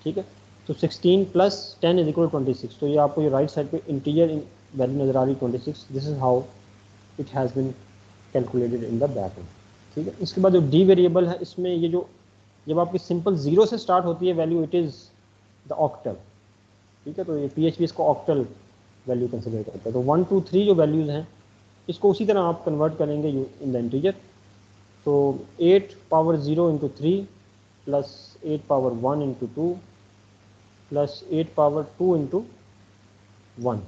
ठीक है। तो 16 प्लस 10 इज इक्वल टू 26। तो ये आपको ये राइट साइड पे इंटीजर वैल्यू नजर आ रही 26। This is how it has been calculated in the back and, ठीक है। इसके बाद जो D वेरिएबल है इसमें ये जो जब आपकी सिंपल 0 से स्टार्ट होती है value it is the octal, ठीक है। तो ये PHP इसको ऑक्टल वैल्यू कंसिडर करता है। तो 1 2 3 जो वैल्यूज़ हैं इसको उसी तरह आप कन्वर्ट करेंगे इन द इंटीजर। तो 8 power 0 into 3 plus 8 power 1 into 2 plus 8 power 2 into 1,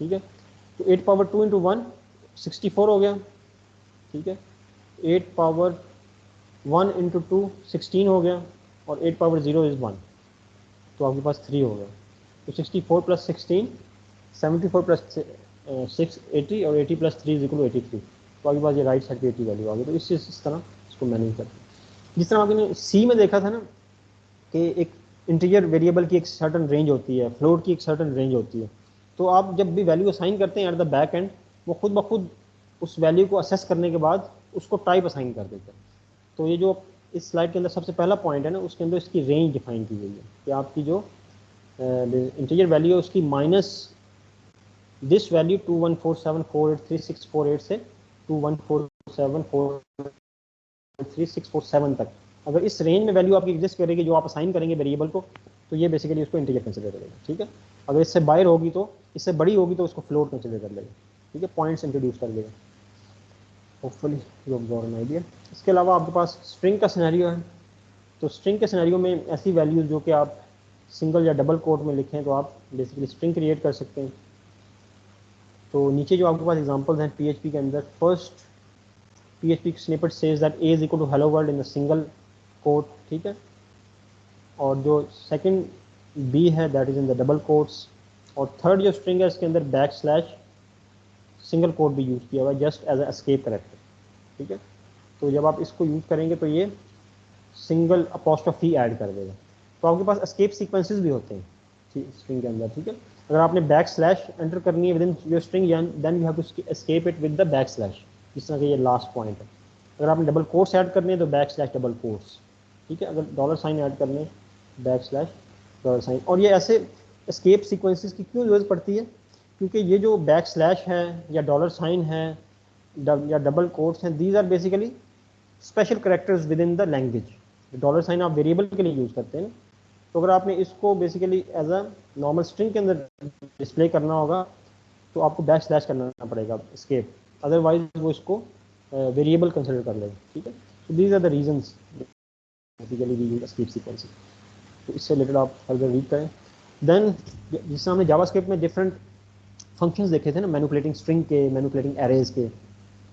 ठीक है। तो 8 पावर 2 इंटू 1 64 हो गया, ठीक है। 8 पावर 1 इंटू 2 16 हो गया, और 8 पावर 0 इज़ 1, तो आपके पास 3 हो गया। तो 64 प्लस 16 74 प्लस 680 और 80 + 3 = 83, तो आपके पास ये राइट साइड पे 80 वैल्यू आ गई। तो इस तरह इसको मैनेज करते हैं। जिस तरह आपने सी में देखा था ना कि एक इंटीजर वेरिएबल की एक सर्टन रेंज होती है, फ्लोट की एक सर्टन रेंज होती है, तो आप जब भी वैल्यू असाइन करते हैं एट द बैक एंड, वो खुद ब खुद उस वैल्यू को असेस करने के बाद उसको टाइप असाइन कर देते हैं। तो ये जो इस स्लाइड के अंदर सबसे पहला पॉइंट है ना, उसके अंदर इसकी रेंज डिफाइन की गई है कि आपकी जो इंटीजर वैल्यू है उसकी माइनस दिस वैल्यू 2147483648 से 2147483647 तक, अगर इस रेंज में वैल्यू आपकी एग्जिस्ट करेगी जो आप असाइन करेंगे वेरिएबल को, तो ये बेसिकली उसको इंटीजर कंसिडर करेगा। ठीक है, अगर इससे बाहर होगी तो, इससे बड़ी होगी तो उसको फ्लोट कंसिडर कर लेगा। ठीक है, पॉइंट्स इंट्रोड्यूस कर देगा। Hopefully you have got an idea. इसके अलावा आपके पास स्ट्रिंग का सिनेरियो है। तो स्ट्रिंग के सिनेरियो में ऐसी वैल्यूज जो कि आप सिंगल या डबल कोट में लिखें तो आप बेसिकली स्ट्रिंग क्रिएट कर सकते हैं। तो नीचे जो आपके पास एग्जांपल्स हैं PHP के अंदर, first PHP snippet says that a = hello world in a single quote. ठीक है, और जो सेकंड b है that is in the double quotes, और थर्ड जो स्ट्रिंग है इसके अंदर बैकस्लैश सिंगल कोट भी यूज़ किया हुआ है just as a escape character. ठीक है, तो जब आप इसको यूज़ करेंगे तो ये सिंगल अपॉस्ट्रोफी ऐड कर देगा। तो आपके पास एस्केप सीक्वेंसेस भी होते हैं स्ट्रिंग के अंदर। ठीक है, अगर आपने बैकस्लैश एंटर करनी है within your string, then you have to escape it with the backslash, जिस तरह का ये लास्ट पॉइंट है। अगर आपने डबल कोट्स ऐड करने हैं तो बैकस्लैश डबल कोट्स। ठीक है, अगर डॉलर साइन ऐड करने हैं बैकस्लैश डॉलर साइन। और ये ऐसे एस्केप सीक्वेंसेस की क्यों जरूरत पड़ती है? क्योंकि ये जो बैकस्लैश है या डॉलर साइन है या डबल कोट्स हैं, these are basically special characters within the language. Dollar sign आप वेरिएबल के लिए यूज़ करते हैं ना, तो अगर आपने इसको basically as a normal string के अंदर डिस्प्ले करना होगा तो आपको बैकस्लैश करना पड़ेगा एस्केप, अदरवाइज वो इसको वेरिएबल कंसिडर कर लेगा। ठीक है, so these are the reasons basically we use escape sequences. तो इससे रिलेटेड आप फर्दर रीड करें। देन जिससे हमने जावास्क्रिप्ट में डिफरेंट फंक्शंस देखे थे ना, मैनिपुलेटिंग स्ट्रिंग के, मैनिपुलेटिंग एरेज के।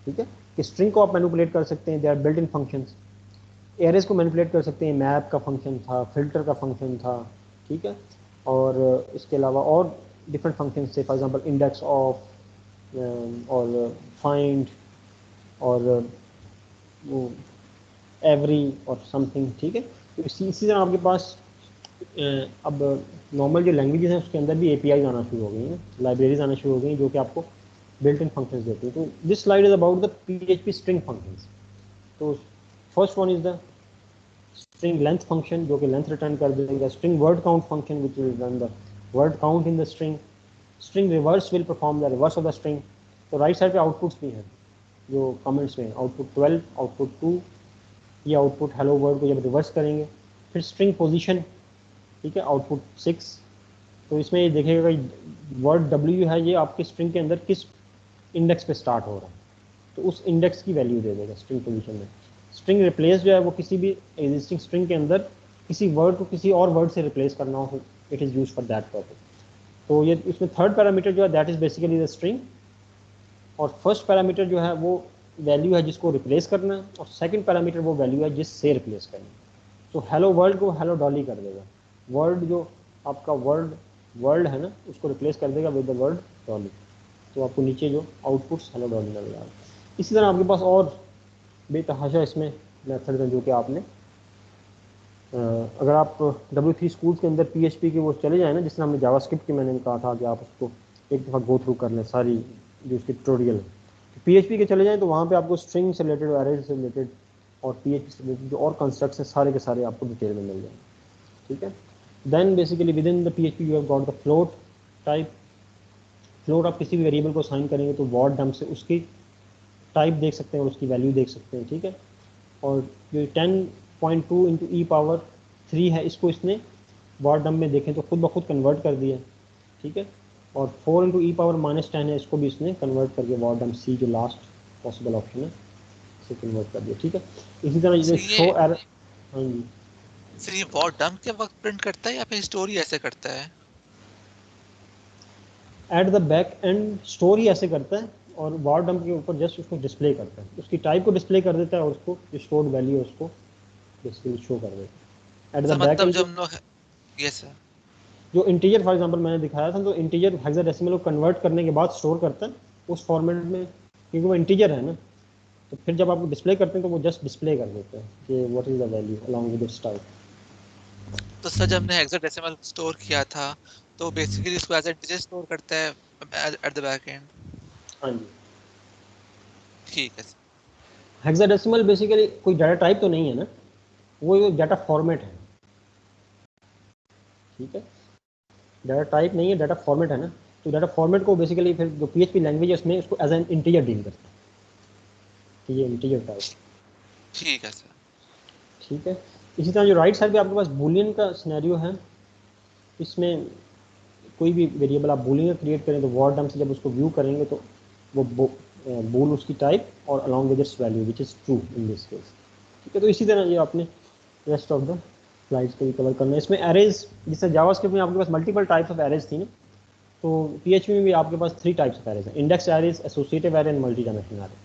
ठीक है, कि स्ट्रिंग को आप मैनिपुलेट कर सकते हैं, they are built in functions. Arrays को मैनिपुलेट कर सकते हैं, मैप का फंक्शन था, फिल्टर का फंक्शन था। ठीक है, और इसके अलावा और डिफरेंट फंक्शन थे, फॉर एग्जांपल इंडेक्स ऑफ और फाइंड और वो एवरी और समथिंग। ठीक है, तो इसी तरह आपके पास अब नॉर्मल जो लैंग्वेजेस हैं उसके अंदर भी APIs आना शुरू हो गई हैं, लाइब्रेरीज आना शुरू हो गई हैं जो कि आपको बिल्ट इन फंक्शंस देती हैं। तो this slide is about the PHP string functions. तो first one is the string length function जो कि लेंथ रिटर्न कर देगा, string word count function which will run the word count in the string reverse will perform the reverse of the string। तो right side पे outputs भी हैं जो comments में, आउटपुट 12, आउटपुट 2, ये आउटपुट हेलो वर्ड को जब रिवर्स करेंगे। फिर स्ट्रिंग पोजीशन, ठीक है, आउटपुट 6। तो इसमें ये देखेगा कि वर्ड W है ये आपके स्ट्रिंग के अंदर किस इंडेक्स पे स्टार्ट हो रहा है, तो उस इंडेक्स की वैल्यू दे देगा स्ट्रिंग पोजीशन में। स्ट्रिंग रिप्लेस जो है वो किसी भी एग्जिस्टिंग स्ट्रिंग के अंदर किसी वर्ड को किसी और वर्ड से रिप्लेस करना हो, it is use for that purpose. तो ये इसमें थर्ड पैरामीटर जो है that is basically the string, और फर्स्ट पैरामीटर जो है वो वैल्यू है जिसको रिप्लेस करना है, और सेकंड पैरामीटर वो वैल्यू है जिससे रिप्लेस करना है। तो हेलो वर्ल्ड को हेलो डॉली कर देगा, वर्ड जो आपका वर्ल्ड है ना उसको रिप्लेस कर देगा विद द वर्ड डॉली। तो आपको नीचे जो आउटपुट्स हेलो डॉली नजर आ रहा है। इसी तरह आपके पास और बेतहाशा इसमें मेथड है जो कि आपने अगर आप W3 स्कूल्स के अंदर PHP के वो चले जाए ना, जिस तरह हमने जावास्क्रिप्ट की मैंने कहा था कि आप उसको एक दफ़ा गो थ्रू कर लें सारी जो उसकी ट्यूटोरियल। तो PHP के चले जाएँ तो वहाँ पे आपको स्ट्रिंग से रिलेटेड, एरे से रिलेटेड और PHP से रिलेटेड जो और कंस्ट्रक्ट्स हैं सारे के सारे आपको डिटेल में मिल जाएंगे। ठीक है, then basically within the PHP you have got the float type. Float आप किसी भी वेरिएबल को साइन करेंगे तो वॉर डम्प से उसकी टाइप देख सकते हैं और उसकी वैल्यू देख सकते हैं। ठीक है, और जो 10.2 इंटू E⁻³ है इसको इसने वॉर डम्प में देखें तो खुद ब खुद कन्वर्ट कर दिया। ठीक है, और 4 इंटू E⁻−10 है, इसको भी इसने कन्वर्ट करके वॉर डम्प C जो लास्ट पॉसिबल ऑप्शन है इसे कन्वर्ट कर दिया। ठीक है, इसी तरह जो शो एरर। हाँ जी सर, ये वॉर डंप के वक्त प्रिंट करता है या फिर स्टोरी ऐसे करता है? At the back and story ऐसे करता है, और वॉर डम्प के ऊपर जस्ट उसको डिस्प्ले करता है, उसकी टाइप को डिस्प्ले कर देता है और उसको जो स्टोर्ड वैल्यू है उसको बेसिकली शो कर देता है एट सर द बैक मतलब एंड। जब हम लोग, यस सर, जो इंटीजर फॉर एग्जांपल मैंने दिखाया था, तो इंटीजर हेक्साडेसिमल को कन्वर्ट करने के बाद स्टोर करता है उस फॉर्मेट में, क्योंकि वो इंटीजर है ना, तो फिर जब आप डिस्प्ले करते हैं तो वो जस्ट डिस्प्ले कर देते हैं कि what is the value along with its type. तो सर जब हमने हेक्साडेसिमल स्टोर किया था तो बेसिकली इसको एज ए डिजिट स्टोर करता है एट द बैक एंड। हाँ जी, ठीक है सर। हेक्साडेसिमल बेसिकली कोई डाटा टाइप तो नहीं है ना, वो डाटा फॉर्मेट है, ठीक है, डाटा टाइप नहीं है, डाटा फॉर्मेट है ना, तो डाटा फॉर्मेट को बेसिकली फिर जो PHP लैंग्वेज है उसमें उसको एज एन इंटीजर डील करता है कि ये इंटीजर टाइप, ठीक है सर। ठीक है। इसी तरह जो राइट साइड पे आपके पास बूलियन का सिनेरियो है, इसमें कोई भी वेरिएबल आप बूलियन का क्रिएट करें तो वॉर डम से जब उसको व्यू करेंगे तो वो बूल उसकी टाइप और along with its value which is true in this case, ठीक है। तो इसी तरह ये आपने रेस्ट ऑफ द स्लाइड्स को भी कवर करना है। इसमें एरेज, जिससे जावास्क्रिप्ट में आपके पास मल्टीपल टाइप्स ऑफ एरेज थी ना, तो PHP में भी आपके पास 3 टाइप्स ऑफ एरेज हैं, index arrays, associative array and multi dimensional array.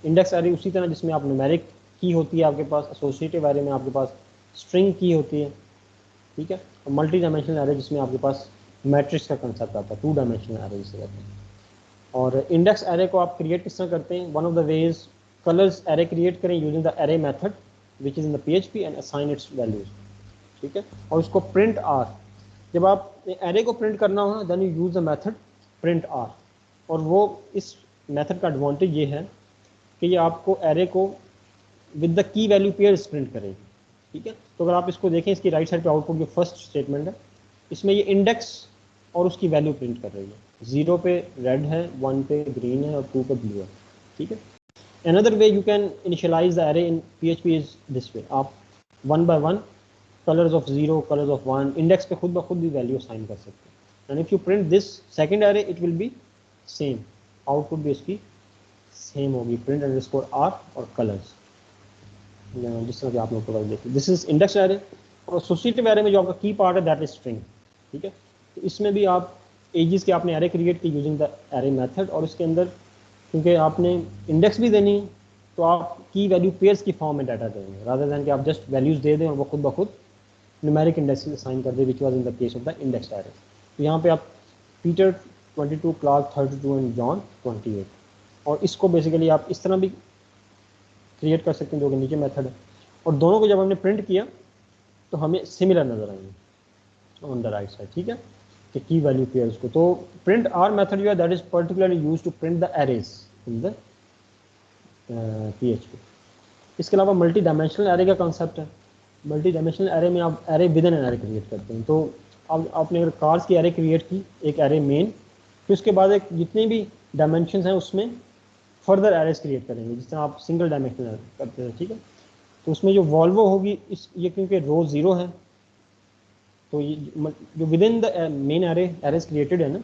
Index array उसी तरह जिसमें आप न्यूमेरिक की होती है आपके पास, एसोसिएटिव एरे में आपके पास स्ट्रिंग की होती है, ठीक है, और मल्टी डायमेंशनल एरे जिसमें आपके पास मैट्रिक्स का कंसेप्ट आता है, 2 डायमेंशनल एरे जिसे कहते हैं। और इंडेक्स एरे को आप क्रिएट किस तरह करते हैं, one of the ways colours array create करें using the array method which is in the PHP and assign its values, ठीक है। और उसको प्रिंट आर, जब आप एरे को प्रिंट करना हो then you use the method print r, और वो इस मेथड का एडवांटेज ये है कि ये आपको एरे को with the key value pairs print करेगी, ठीक है। तो अगर आप इसको देखें, इसकी राइट साइड पे आउटपुट जो फर्स्ट स्टेटमेंट है, इसमें ये इंडेक्स और उसकी वैल्यू प्रिंट कर रही है, 0 पे रेड है, 1 पे ग्रीन है और 2 पे ब्लू है, ठीक है। Another way you can initialise the array in PHP is this way, आप 1 by 1 colours of 0, colours of 1 index पे खुद ब खुद भी वैल्यू असाइन कर सकते हैं, and if you print this second array it will be same, output भी इसकी सेम होगी, प्रिंट अंडरस्कोर आर और कलर्स, जिस तरह कि आप लोग प्रोवाइड देखिए। This is index array. और एसोसिएटिव एरे में जो आपका की पार्ट है दैट इज स्ट्रिंग, ठीक है। तो इसमें भी आप एजेस के आपने एरे क्रिएट की यूजिंग द एरे मेथड, और इसके अंदर क्योंकि आपने इंडेक्स भी देनी है तो आप की वैल्यू पेयर्स की फॉर्म में डाटा देंगे, रादर दैन कि आप जस्ट वैल्यूज दे दें और वो खुद ब खुद न्यूमेरिक इंडेक्स असाइन कर दे, which was in the case of the index array. तो यहाँ पे आप पीटर 22, क्लार्क 32 एंड जॉन 28, और इसको बेसिकली आप इस तरह भी क्रिएट कर सकते हैं जो कि नीचे मेथड है, और दोनों को जब हमने प्रिंट किया तो हमें सिमिलर नजर आएंगे ऑन द राइट साइड, ठीक है, कि की वैल्यू पेयर्स को। तो प्रिंट आर मेथड जो है that is particularly used to print the arrays in the PHP। इसके अलावा मल्टी डायमेंशनल एरे का कंसेप्ट है। मल्टी डायमेंशनल एरे में आप array within an array create करते हैं। तो अब आपने अगर कार्स की एरे क्रिएट की, एक एरे मेन, फिर उसके बाद एक जितने भी डायमेंशन हैं उसमें फर्दर एरेज क्रिएट करेंगे, जिस तरह आप सिंगल डायमेंशनल करते हैं, ठीक है। तो उसमें जो वॉल्वो होगी इस ये क्योंकि रो 0 है, तो ये जो within the main arrays created है ना,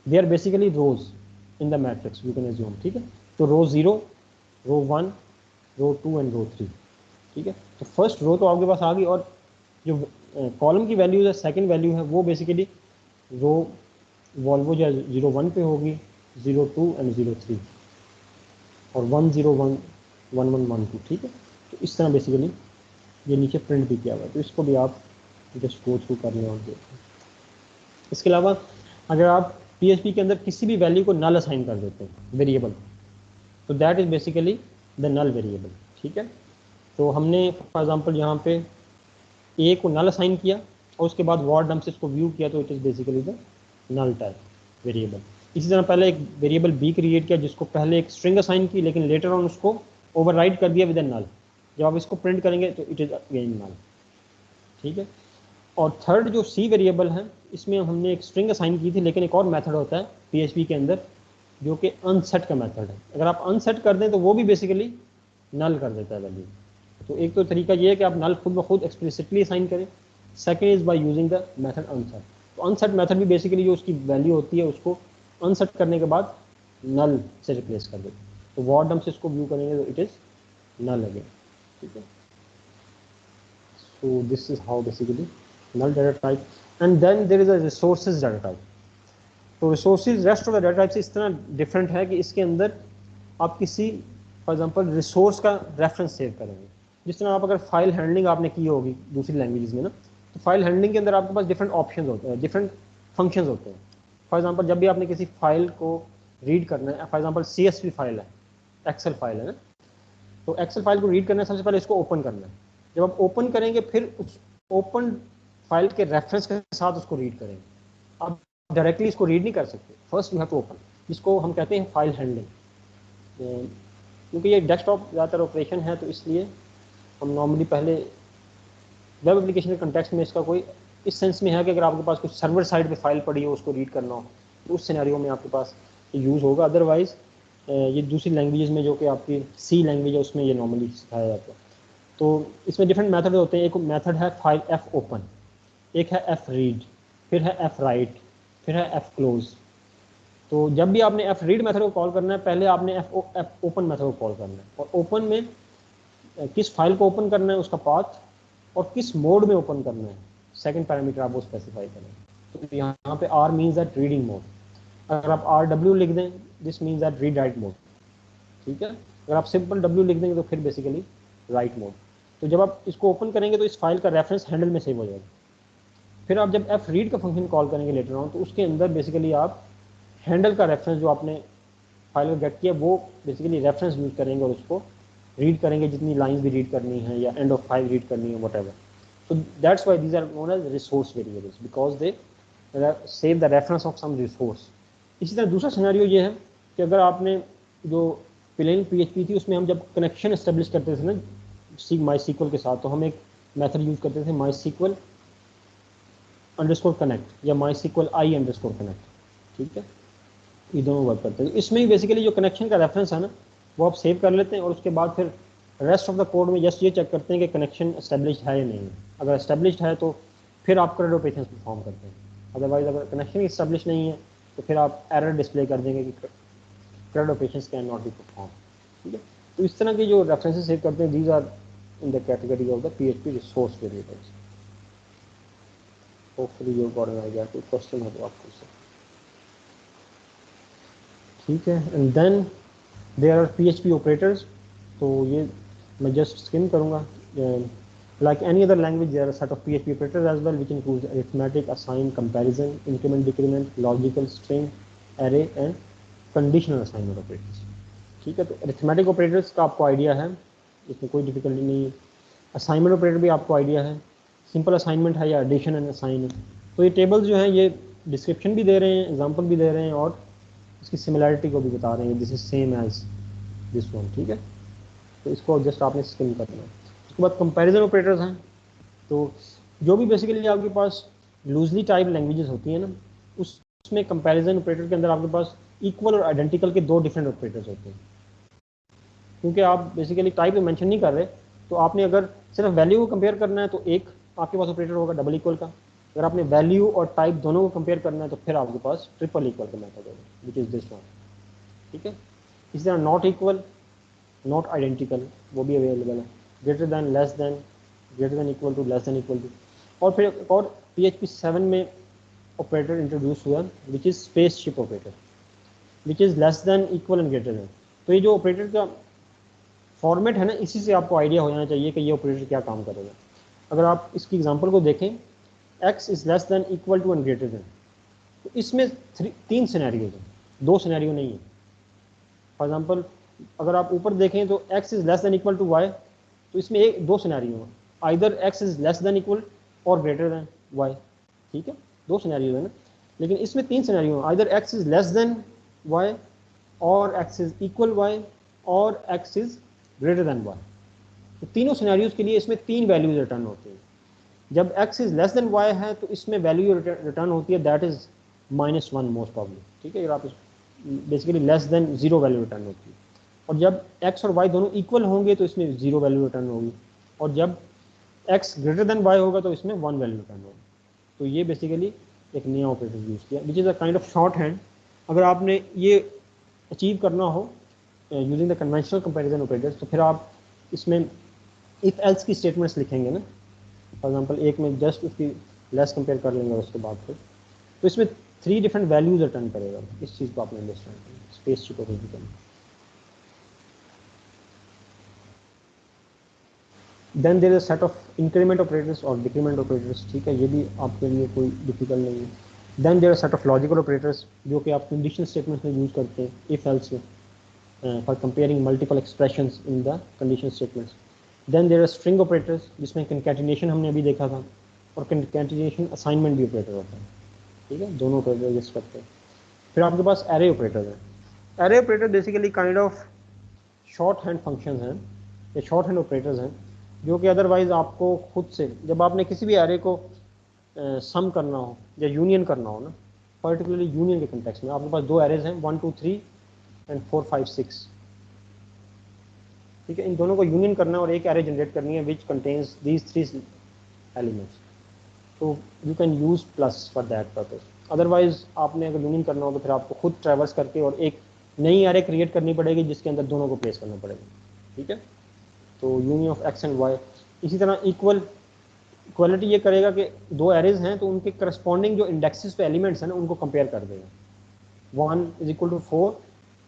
they are basically rows in the matrix you can assume, ठीक है। तो रो 0, रो 1, रो 2 एंड रो 3, ठीक है। तो फर्स्ट रो तो आपके पास आ गई, और जो कॉलम की वैल्यूज है, सेकंड वैल्यू है, वो बेसिकली रो वॉल्वो जो है 0 1 पे होगी, 0 2 एंड 0 3, और 1 0 1 1 1 1 2, ठीक है। तो इस तरह बेसिकली ये नीचे प्रिंट भी किया हुआ है, तो इसको भी आप जस्ट गो थ्रू कर लें और देखें। इसके अलावा अगर आप PHP के अंदर किसी भी वैल्यू को नल असाइन कर देते हैं वेरिएबल, तो that is basically the null variable, ठीक है। तो हमने फॉर एग्जांपल यहाँ पे ए को नल असाइन किया और उसके बाद वॉर डम से इसको व्यू किया, तो it is basically the null type variable. इसी तरह पहले एक वेरिएबल बी क्रिएट किया जिसको पहले एक स्ट्रिंग असाइन की, लेकिन लेटर ऑन उसको ओवरराइड कर दिया विद नल। जब आप इसको प्रिंट करेंगे तो इट इज़ अगेन नल, ठीक है। और थर्ड जो सी वेरिएबल है, इसमें हमने एक स्ट्रिंग असाइन की थी, लेकिन एक और मेथड होता है PHP के अंदर जो कि अनसेट का मेथड है। अगर आप अनसेट कर दें तो वो भी बेसिकली नल कर देता है वैल्यू। तो एक तो तरीका ये है कि आप नल खुद ब खुद एक्सप्लिसिटली असाइन करें, second is by using the method unset. तो अनसेट मेथड भी बेसिकली जो उसकी वैल्यू होती है उसको अनसेट करने के बाद नल से रिप्लेस कर देते हैं। तो वॉर्डम से इसको व्यू करेंगे तो इट इज नल अगेन, ठीक है। So this is how basically null data type and then there is a resources data type। तो resources rest of the data type से इस तरह डिफरेंट है कि इसके अंदर आप किसी फॉर एग्जांपल रिसोर्स का रेफरेंस सेव करेंगे। जिस तरह आप अगर फाइल हैंडलिंग आपने की होगी दूसरी लैंग्वेजेस में ना, तो फाइल हैंडलिंग के अंदर आपके पास डिफरेंट ऑप्शन होते हैं, डिफरेंट फंक्शंस होते हैं। फॉर एग्जांपल जब भी आपने किसी फाइल को रीड करना है, फॉर एग्जांपल CSV फाइल है, एक्सेल फाइल है ना, तो एक्सेल फाइल को रीड करना है, सबसे पहले इसको ओपन करना है। जब आप ओपन करेंगे फिर उस ओपन फाइल के रेफरेंस के साथ उसको रीड करेंगे। आप डायरेक्टली इसको रीड नहीं कर सकते, first you have to open, जिसको हम कहते हैं फाइल हैंडलिंग। क्योंकि ये डेस्कटॉप ज़्यादातर ऑपरेशन है तो इसलिए हम नॉर्मली पहले वेब एप्लीकेशन के कंटेक्स्ट में इसका कोई इस सेंस में है कि अगर आपके पास कुछ सर्वर साइड पे फाइल पड़ी हो उसको रीड करना हो तो उस सिनेरियो में आपके पास यूज़ होगा। अदरवाइज ये दूसरी लैंग्वेजेस में जो कि आपकी C लैंग्वेज है उसमें ये नॉर्मली सिखाया जाता है। तो इसमें डिफरेंट मेथड होते हैं। एक मेथड है फाइल F ओपन, एक है F रीड, फिर है F राइट, फिर है F क्लोज। तो जब भी आपने F रीड मेथड को कॉल करना है पहले आपने F ओपन मेथड को कॉल करना है, और ओपन में किस फाइल को ओपन करना है उसका पाथ और किस मोड में ओपन करना है सेकंड पैरामीटर आप वो स्पेसिफाई करें। तो यहाँ पे R means that reading mode, अगर आप RW लिख दें this means that read write mode, ठीक है। अगर आप सिंपल W लिख देंगे तो फिर बेसिकली राइट मोड। तो जब आप इसको ओपन करेंगे तो इस फाइल का रेफरेंस हैंडल में सेव हो जाएगा। फिर आप जब F रीड का फंक्शन कॉल करेंगे लेटर ऑन तो उसके अंदर बेसिकली आप हैंडल का रेफरेंस जो आपने फाइल को गेट किया वो बेसिकली रेफरेंस यूज करेंगे और उसको रीड करेंगे, जितनी लाइंस भी रीड करनी है या एंड ऑफ फाइल रीड करनी है whatever. So that's why these are known as resource variables because they save the reference of some resource. इसी तरह दूसरा सिनेरियो ये है कि अगर आपने जो प्लेन PHP थी उसमें हम जब कनेक्शन एस्टेब्लिश करते थे ना MySQL के साथ, तो हम एक मेथड यूज करते थे MySQL _connect या MySQL I_connect, ठीक है, ये दोनों वर्क करते हैं। इसमें ही बेसिकली जो कनेक्शन का रेफरेंस है ना वो आप सेव कर लेते हैं और उसके बाद फिर रेस्ट ऑफ द कोड में जस्ट ये चेक करते हैं कि कनेक्शन एस्टेब्लिश्ड है या नहीं। अगर एस्टेब्लिश्ड है तो फिर आप CRUD ऑपरेशंस परफॉर्म करते हैं, अदरवाइज अगर कनेक्शन एस्टेब्लिश नहीं है तो फिर आप एरर डिस्प्ले कर देंगे कि CRUD operations can not be perform, ठीक है। तो इस तरह के जो रेफरेंसेस सेव करते हैं these are in the category of the PHP resource variables. Hopefully you got an idea. कोई क्वेश्चन है तो आप पूछ सकते, ठीक है। And then there are PHP operators. तो ये मैं जस्ट स्किम करूँगा। Like any other language, there are a set of PHP operators as well, which includes arithmetic, assign, comparison, increment, decrement, logical, string, array, and conditional assignment operators. ठीक है, तो arithmetic operators का आपको idea है, इसमें कोई difficulty नहीं है। असाइनमेंट ऑपरेटर भी आपको आइडिया है, सिंपल असाइनमेंट है या एडिशन एंड असाइन है। तो ये टेबल्स जो हैं ये डिस्क्रिप्शन भी दे रहे हैं, एग्जाम्पल भी दे रहे हैं और इसकी सिमिलैरिटी को भी बता रहे हैं, this is same as this one, ठीक है। तो इसको जस्ट आपने स्किम करना है। उसके बाद कंपैरिजन ऑपरेटर्स हैं। तो जो भी बेसिकली आपके पास लूजली टाइप लैंग्वेजेस होती हैं ना उसमें कंपैरिजन ऑपरेटर के अंदर आपके पास इक्वल और आइडेंटिकल के दो डिफरेंट ऑपरेटर्स होते हैं। क्योंकि आप बेसिकली टाइप में मेंशन नहीं कर रहे तो आपने अगर सिर्फ वैल्यू को कंपेयर करना है तो एक आपके पास ऑपरेटर होगा डबल इक्वल का। अगर आपने वैल्यू और टाइप दोनों को कंपेयर करना है तो फिर आपके पास ट्रिपल इक्वल का मेथड होगा विच इज़ दिस वन, ठीक है। इसी तरह नॉट इक्वल, नॉट आइडेंटिकल वो भी अवेलेबल है, greater than, less than, greater than equal to, less than equal to. और फिर एक और PHP 7 में ऑपरेटर इंट्रोड्यूस हुआ which is spaceship operator, which is less than, equal and greater than. तो ये जो ऑपरेटर का फॉर्मेट है ना इसी से आपको आइडिया हो जाना चाहिए कि ये ऑपरेटर क्या काम करेगा। अगर आप इसकी एग्जांपल को देखें, x is less than, equal to and greater than, तो इसमें तीन सिनेरियोज हैं, दो सिनेरियो नहीं है। फॉर एग्जांपल अगर आप ऊपर देखें तो x is less than equal to y, तो इसमें एक दो सिनेरियो हैं, either x is less than equal और ग्रेटर दैन y, ठीक है, दो सिनेरियो है ना। लेकिन इसमें तीन सिनेरियो हैं, either x is less then y और x इज़ इक्वल y और x is greater than y। तो तीनों सिनेरियोज के लिए इसमें तीन वैल्यूज रिटर्न होती हैं। जब x is less than y है तो इसमें वैल्यू रिटर्न होती है दैट इज़ -1 मोस्ट प्रॉब्ली, ठीक है। अगर आप basically less than 0 value return होती है। और जब x और y दोनों इक्वल होंगे तो इसमें 0 वैल्यू रिटर्न होगी, और जब x ग्रेटर देन y होगा तो इसमें 1 वैल्यू रिटर्न होगी। तो ये बेसिकली एक नया ऑपरेटर यूज़ किया which is a kind of short hand. अगर आपने ये अचीव करना हो using the conventional comparison operators तो फिर आप इसमें इफ एल्स की स्टेटमेंट्स लिखेंगे ना। फॉर एग्जांपल एक में जस्ट उसकी लेस कंपेयर कर लेंगे और उसके बाद फिर तो इसमें 3 डिफरेंट वैल्यूज रिटर्न करेगा। इस चीज़ को आपने अंडरस्टैंड करना, स्पेसशिप ऑपरेटर करना। Then there is a set of increment operators और डिक्रीमेंट ऑपरेटर्स, ठीक है, ये भी आपके लिए कोई डिफिकल्ट नहीं है। Then there are set of logical operators जो कि आप कंडीशन स्टेटमेंट्स में यूज़ करते हैं, if else for comparing multiple expressions in the condition statements. Then there are string operators जिसमें कंकैटिनेशन हमने अभी देखा था, और कंकैटिनेशन असाइनमेंट भी ऑपरेटर होता है, ठीक है, दोनों ऑपरेटर यूज करते हैं। फिर आपके पास एरे ऑपरेटर है। Array operator basically kind of short hand function हैं या शॉर्ट हैंड ऑपरेटर्स हैं जो कि अदरवाइज आपको खुद से जब आपने किसी भी एरे को सम करना हो या यूनियन करना हो ना, पर्टिकुलरली यूनियन के कंटेक्स्ट में आपके पास दो एरेज हैं 1 2 3 एंड 4 5 6, ठीक है, इन दोनों को यूनियन करना है और एक एरे जनरेट करनी है विच कंटेन्स दीज 3 एलिमेंट्स, तो you can use plus for that purpose. Otherwise आपने अगर यूनियन करना हो तो फिर आपको खुद ट्रैवर्स करके और एक नई एरे क्रिएट करनी पड़ेगी जिसके अंदर दोनों को प्लेस करना पड़ेगा, ठीक है। तो union of x and y. इसी तरह इक्वलिटी ये करेगा कि दो एरेज हैं तो उनके करस्पॉन्डिंग जो इंडेक्सेस पे एलिमेंट्स हैं ना उनको कंपेयर कर देगा। 1 is equal to 4,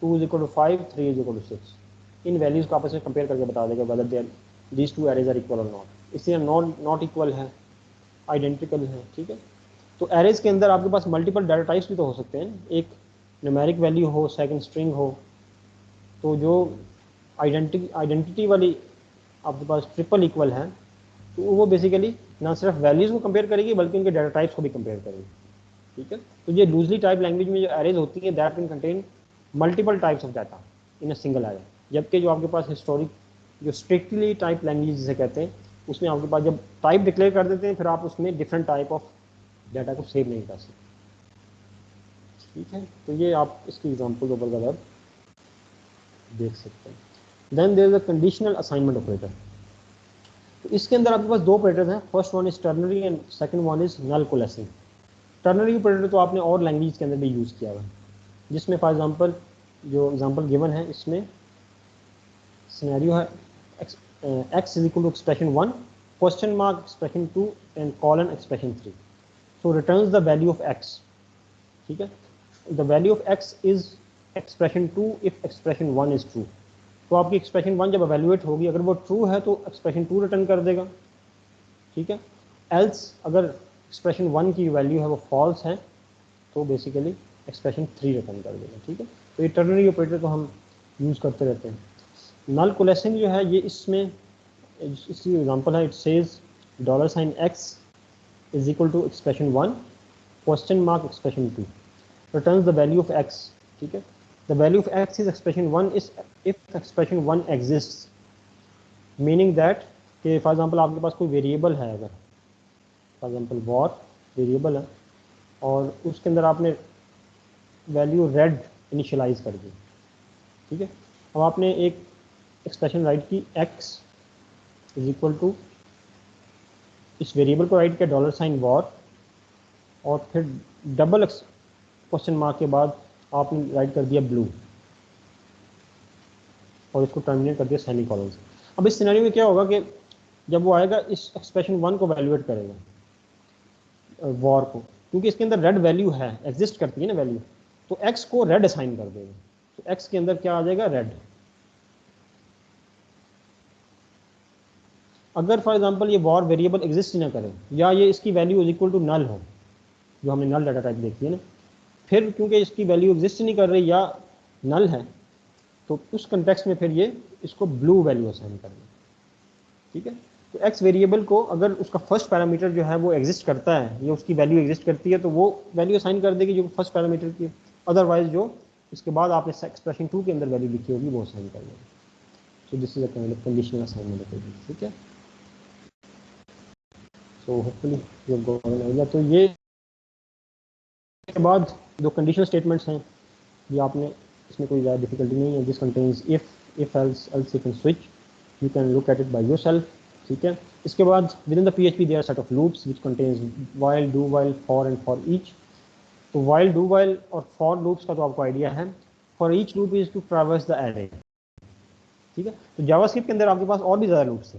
2 is equal to 5, 3 is equal to 6, इन वैल्यूज़ को आपस में कंपेयर करके बता देगा whether they these two arrays are equal और नॉट। इसलिए नॉट इक्वल है, आइडेंटिकल है, ठीक है। तो एरेज के अंदर आपके पास मल्टीपल डाटा टाइप्स भी तो हो सकते हैं, एक न्यूमेरिक वैल्यू हो, सेकंड स्ट्रिंग हो, तो जो आइडेंटिटी वाली आपके पास ट्रिपल इक्वल है तो वो बेसिकली ना सिर्फ वैल्यूज़ को कंपेयर करेगी बल्कि उनके डाटा टाइप्स को भी कंपेयर करेगी, ठीक है। तो ये लूजली टाइप लैंग्वेज में जो एरेज होती है that can contain multiple types of data in a single array, जबकि जो आपके पास हिस्टोरिक जो स्ट्रिक्टली टाइप लैंग्वेज जिसे कहते हैं उसमें आपके पास जब टाइप डिक्लेयर कर देते हैं फिर आप उसमें डिफरेंट टाइप ऑफ डाटा को सेव नहीं कर सकते, ठीक है। तो ये आप इसकी एग्जांपल ऊपर का वेब देख सकते हैं। Then there is a conditional assignment operator. तो इसके अंदर आपके पास दो ऑपरेटर्स हैं, first one is ternary and second one is null coalescing. Ternary operator तो आपने और लैंग्वेज के अंदर भी यूज़ किया हुआ है, जिसमें फॉर एग्जांपल जो एग्जांपल गिवन है इसमें सिनेरियो है x is equal to expression 1, question mark expression 2 and colon expression 3, so returns the value of x, ठीक है। The value of x is expression 2 if expression 1 is true, तो आपकी expression 1 जब evaluate होगी अगर वो ट्रू है तो एक्सप्रेशन 2 रिटर्न कर देगा, ठीक है। एल्स अगर एक्सप्रेशन 1 की वैल्यू है वो फॉल्स है तो बेसिकली एक्सप्रेशन 3 रिटर्न कर देगा, ठीक है। तो ये टर्नरी ऑपरेटर को हम यूज़ करते रहते हैं। नल कोलेसिंग जो है ये इसमें इसकी एग्जांपल है, it says $x is equal to expression 1 question mark expression 2 returns the value of x, ठीक है। The value of x is expression 1 is if expression 1 exists, meaning that कि फॉर एग्जांपल आपके पास कोई वेरिएबल है, अगर for example war variable है और उसके अंदर आपने वैल्यू रेड इनिशियलाइज कर दी, ठीक है। अब आपने एक एक्सप्रेशन राइट की x इज इक्वल टू इस वेरिएबल को राइट किया $वॉर और फिर डबल क्वेश्चन मार्क के बाद आपने राइट कर दिया ब्लू और इसको टर्मिनेट कर दिया सेमीकोलन से। अब इस सिनेरियो में क्या होगा कि जब वो आएगा इस एक्सप्रेशन 1 को वैल्यूएट करेगा वॉर को, क्योंकि इसके अंदर रेड वैल्यू है, एग्जिस्ट करती है ना वैल्यू, तो x को रेड असाइन कर देगा, तो x के अंदर क्या आ जाएगा रेड। अगर फॉर एग्जांपल ये वॉर वेरिएबल एग्जिस्ट ना करे या ये इसकी value is equal to null हो, जो हमने नल डाटा टाइप देखी है ना, फिर क्योंकि इसकी वैल्यू एग्जिस्ट नहीं कर रही या नल है तो उस कंटेक्स्ट में फिर ये इसको ब्लू वैल्यू असाइन कर देगा, ठीक है। तो x वेरिएबल को अगर उसका फर्स्ट पैरामीटर जो है वो एग्जिस्ट करता है या उसकी वैल्यू एग्जिस्ट करती है तो वो वैल्यू असाइन कर देगी जो फर्स्ट पैरामीटर की, अदरवाइज जो इसके बाद आपने एक्सप्रेशन 2 के अंदर वैल्यू लिखी होगी वो असाइन कर देगी। So this is a kind of conditional assignment, ठीक है। So hopefully you have got an idea. तो ये के बाद जो कंडीशनल स्टेटमेंट्स हैं ये आपने इसमें कोई ज़्यादा डिफिकल्टी नहीं है, this contains if else else if and switch, you can look at it by yourself, ठीक है। इसके बाद within the PHP there are set of loops which contains while, do while, for and for each. तो while, do while और for loops का तो आपको idea है। For each loop is to traverse the array, ठीक है। तो JavaScript के अंदर आपके पास और भी ज़्यादा लूप्स थे,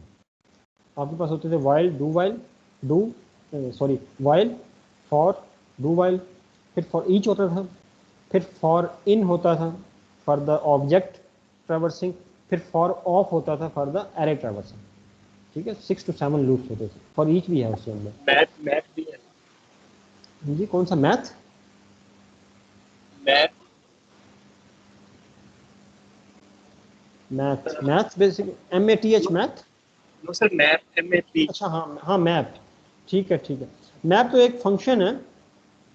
आपके पास होते थे while, do while, while, for, do while, फिर फॉर ईच होता था, फिर फॉर इन होता था फॉर द ऑब्जेक्ट ट्रैवर्सिंग, फिर फॉर ऑफ होता था फॉर द एरे ट्रैवर्सिंग, ठीक है। 6 to 7 लूप्स होते थे, फॉर ईच भी है उसके अंदर। मैथ भी है जी कौन सा math? Math basic MATH math. No sir, map MAP। अच्छा हाँ हाँ मैप, ठीक है ठीक है। मैप तो एक फंक्शन है,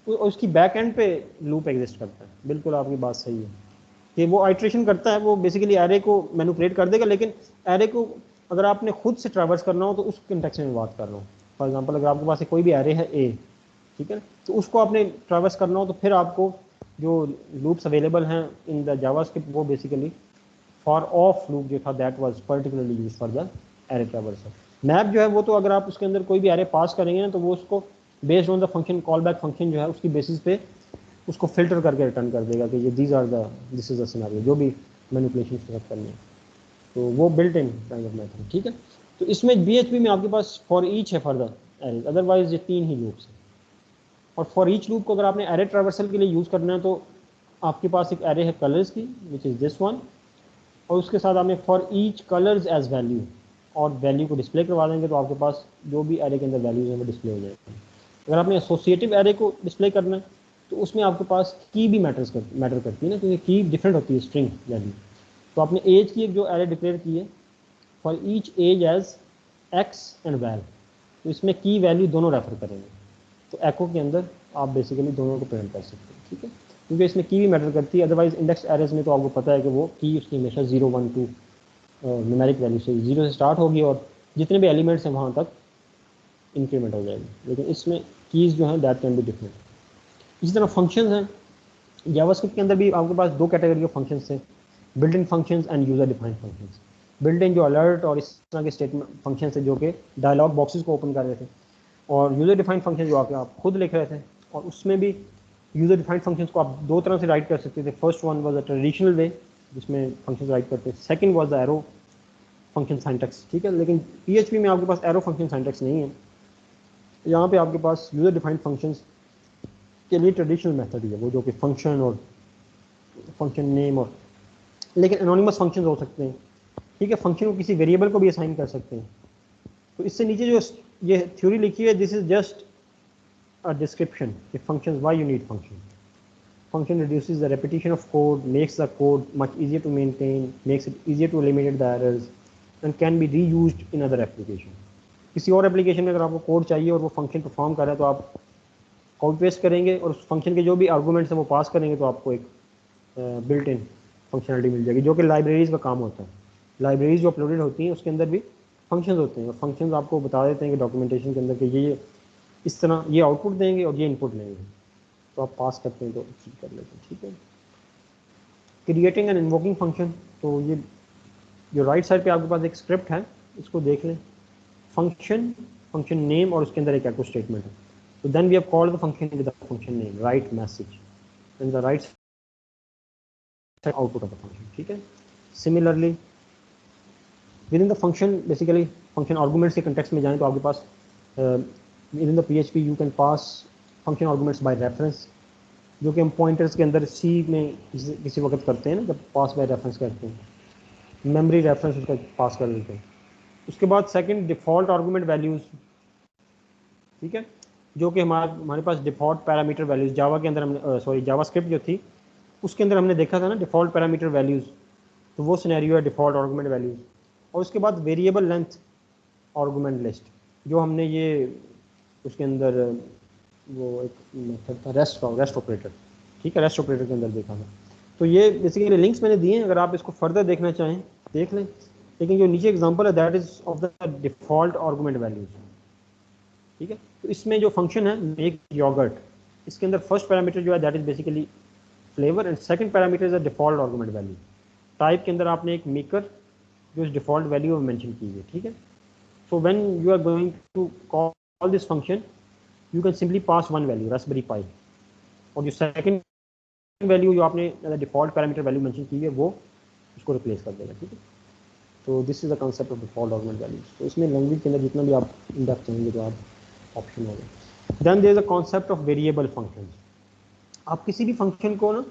उसकी बैक एंड पे लूप एग्जिस्ट करता है, बिल्कुल आपकी बात सही है कि वो आइट्रेशन करता है, वो बेसिकली एरे को मैनिपुलेट कर देगा, लेकिन एरे को अगर आपने खुद से ट्रैवर्स करना हो तो उस कंटेक्स्ट में बात कर रहा हूँ। फॉर एग्जांपल अगर आपके पास कोई भी एरे है ए, ठीक है, तो उसको आपने ट्रैवर्स करना हो तो फिर आपको जो लूप्स अवेलेबल हैं इन द जावास्क्रिप्ट वो बेसिकली फॉर ऑफ लूप जो था that was particularly use for the array traversal. Map जो है वो तो अगर आप उसके अंदर कोई भी एरे पास करेंगे ना तो वो उसको based on the function call back function जो है उसकी बेसिस पे उसको फिल्टर करके रिटर्न कर देगा कि ये दिस इज द सिनेरियो जो भी मैनिपुलेशन सेलेक्ट करनी है, तो वो built in kind of method, ठीक है। तो इसमें BHP में आपके पास फॉर ईच है फॉर द एरेज, अदरवाइज ये 3 ही लूप्स हैं। और फॉर ईच लूप को अगर आपने एरे ट्रैवर्सल के लिए यूज़ करना है तो आपके पास एक एरे है कलर्स की विच इज़ दिस वन, और उसके साथ आपने for each colors as value और वैल्यू को डिस्प्ले करवा देंगे तो आपके पास जो भी एरे के अंदर वैल्यूज हैं वो डिस्प्ले हो जाएंगे। अगर आपने एसोसिएटिव एरे को डिस्प्ले करना है तो उसमें आपके पास की भी मैटर करती है ना, क्योंकि की डिफरेंट होती है स्ट्रिंग वैल्यू। तो आपने एज की एक जो एरे डिक्लेयर की है for each as as x and val, तो इसमें की वैल्यू दोनों रेफर करेंगे, तो एको के अंदर आप बेसिकली दोनों को प्रिंट कर सकते हैं, ठीक है, क्योंकि इसमें की भी मैटर करती है। अदरवाइज इंडेक्स एरेज में तो आपको पता है कि वो की उसकी हमेशा 0 1 2 न्यूमेरिक वैल्यू से 0 से स्टार्ट होगी और जितने भी एलिमेंट्स हैं वहाँ तक इंक्रीमेंट हो जाएगी, लेकिन इसमें कीज़ जो हैं दैट कैन बी डिफरेंट। इसी तरह फंक्शंस हैं, जावास्क्रिप्ट के अंदर भी आपके पास 2 कैटेगरी ऑफ फंक्शंस थे, built in functions and user defined functions. Built in जो अलर्ट और इस तरह के स्टेटमेंट फंक्शन है जो कि डायलॉग बॉक्सेस को ओपन कर रहे थे, और यूजर डिफाइंड फंक्शन जो आके आप खुद लिख रहे थे, और उसमें भी यूजर डिफाइंड फंक्शंस को आप 2 तरह से राइट कर सकते थे। First one was a traditional way जिसमें फंक्शंस राइट करते, second was the arrow function syntax, ठीक है, लेकिन PHP में आपके पास एरो फंक्शन सिंटैक्स नहीं है। यहाँ पे आपके पास यूजर डिफाइंड फंक्शंस के लिए ट्रेडिशनल मेथड ही है वो, जो कि फंक्शन और फंक्शन नेम और, लेकिन एनोनिमस फंक्शंस हो सकते हैं, ठीक है, फंक्शन को किसी वेरिएबल को भी असाइन कर सकते हैं। तो इससे नीचे जो ये थ्योरी लिखी है this is just a description the functions why you need function reduces the repetition of code, makes the code much easier to maintain, makes it easier to eliminate the errors and can be reused in other application। किसी और application में अगर आपको code चाहिए और वो function perform कर रहा है तो आप कॉपी पेस्ट करेंगे और उस फंक्शन के जो भी आर्गूमेंट्स हैं वो पास करेंगे तो आपको एक बिल्ट इन फंक्शनलिटी मिल जाएगी, जो कि लाइब्रेरीज का काम होता है। लाइब्रेरीज जो अपलोडेड होती हैं उसके अंदर भी फंक्शंस होते हैं और फंक्शंस आपको बता देते हैं कि डॉक्यूमेंटेशन के अंदर कि ये इस तरह ये आउटपुट देंगे और ये इनपुट लेंगे, तो आप पास करते हैं तो ठीक कर लेते हैं, ठीक है। क्रिएटिंग एंड इन्वोकिंग फंक्शन, तो ये जो राइट साइड पे आपके पास एक स्क्रिप्ट है इसको देख लें, फंक्शन नेम और उसके अंदर एक एको स्टेटमेंट है। तो then we have called the function with the function name write message and the right side output of the function, ठीक है। Similarly within the function basically function arguments के context में जाएं तो आपके पास within the PHP you can pass function arguments by reference, जो कि हम पॉइंटर्स के अंदर C में किसी वक्त करते हैं ना, जब पास बाय रेफरेंस करते हैं, मेमोरी रेफरेंस उसका पास कर देते हैं। उसके बाद सेकंड डिफ़ॉल्ट आर्गूमेंट वैल्यूज़, ठीक है, जो कि हमारे पास डिफ़ॉल्ट पैरामीटर वैल्यूज़ जावा के अंदर हमने जावास्क्रिप्ट जो थी उसके अंदर हमने देखा था ना डिफ़ॉल्ट पैरामीटर वैल्यूज़, तो वो सिनेरियो है डिफ़ॉल्ट आर्गूमेंट वैल्यूज़। और उसके बाद वेरिएबल लेंथ आर्गूमेंट लिस्ट, जो हमने ये उसके अंदर वो एक मेथड था रेस्ट ऑपरेटर, ठीक है, रेस्ट ऑपरेटर के अंदर देखा था। तो ये बेसिकली लिंक्स मैंने दिए हैं, अगर आप इसको फर्दर देखना चाहें देख लें, लेकिन जो नीचे एग्जांपल है that is of the default argument values, ठीक है। तो इसमें जो फंक्शन है मेक योगर्ट, इसके अंदर फर्स्ट पैरामीटर जो है that is basically flavour and second parameter is a default argument value. Type के अंदर आपने एक मेकर जो इस डिफ़ॉल्ट वैल्यू मेंशन की है, ठीक है। So when you are going to call this function you can simply pass one value raspberry pi, और जो सेकंड वैल्यू जो आपने डिफ़ॉल्ट पैरामीटर वैल्यू मेंशन की है वो उसको रिप्लेस कर देगा, ठीक है। तो this is the concept of default argument values. तो इसमें लैंग्वेज के अंदर जितना भी आप इन डेप्थ चाहेंगे तो आप ऑप्शन होगा। Then there is a concept of variable functions. आप किसी भी फंक्शन को ना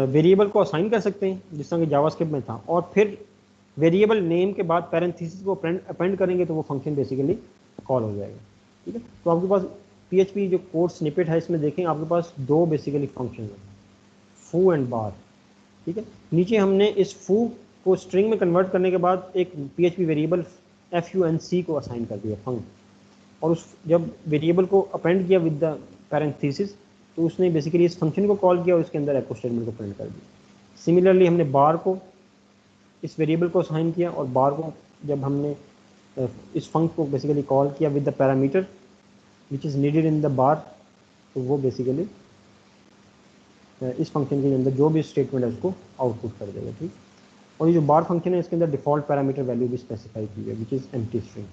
वेरिएबल को असाइन कर सकते हैं जिस तरह कि जावास्क्रिप्ट में था, और फिर वेरिएबल नेम के बाद पैरेंथेसिस को अपेंड करेंगे तो वो फंक्शन बेसिकली कॉल हो जाएगा, ठीक है। तो आपके पास PHP जो कोड स्निपेट है इसमें देखें आपके पास 2 बेसिकली फंक्शन है, फू एंड बार, ठीक है। नीचे हमने इस फू को स्ट्रिंग में कन्वर्ट करने के बाद एक PHP वेरिएबल func को असाइन कर दिया फंक, और उस जब वेरिएबल को अपेंड किया विद द पैरेंथेसिस तो उसने बेसिकली इस फंक्शन को कॉल किया और उसके अंदर एको स्टेटमेंट को प्रिंट कर दिया। सिमिलरली हमने बार को इस वेरिएबल को असाइन किया, और बार को जब हमने इस फंक को बेसिकली कॉल किया with the parameter which is needed in the bar, तो वो बेसिकली इस फंक्शन के अंदर जो भी स्टेटमेंट है उसको आउटपुट कर देगा। ठीक, और ये जो बार फंक्शन है इसके अंदर डिफ़ॉल्ट पैरामीटर वैल्यू भी स्पेसिफाई की है which is empty string.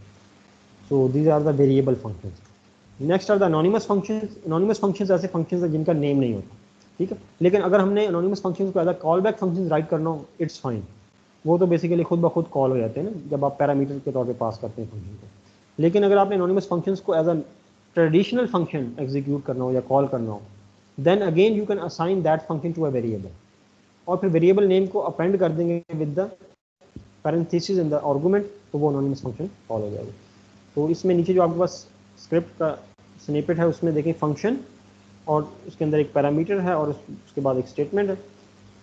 So these are the variable functions. Next are the anonymous functions. Anonymous functions ऐसे फंक्शंस हैं जिनका नेम नहीं होता, ठीक है, लेकिन अगर हमने अनोनिमस फंक्शंस को as a callback functions write करना हो, इट्स फाइन, वो तो बेसिकली खुद ब खुद कॉल हो जाते हैं ना जब आप पैरामीटर के तौर पे पास करते हैं फंक्शन को। लेकिन अगर आपने अनोनिमस फंक्शंस को as a traditional function execute करना हो या कॉल करना हो, then again you can assign that function to a variable, और फिर वेरिएबल नेम को अपेंड कर देंगे with the parenthesis in the argument, तो वो अनोनिमस फंक्शन कॉल हो जाएगा। तो इसमें नीचे जो आपके पास स्क्रिप्ट का स्निपेट है उसमें देखें फंक्शन, और उसके अंदर एक पैरामीटर है और उसके बाद एक स्टेटमेंट है,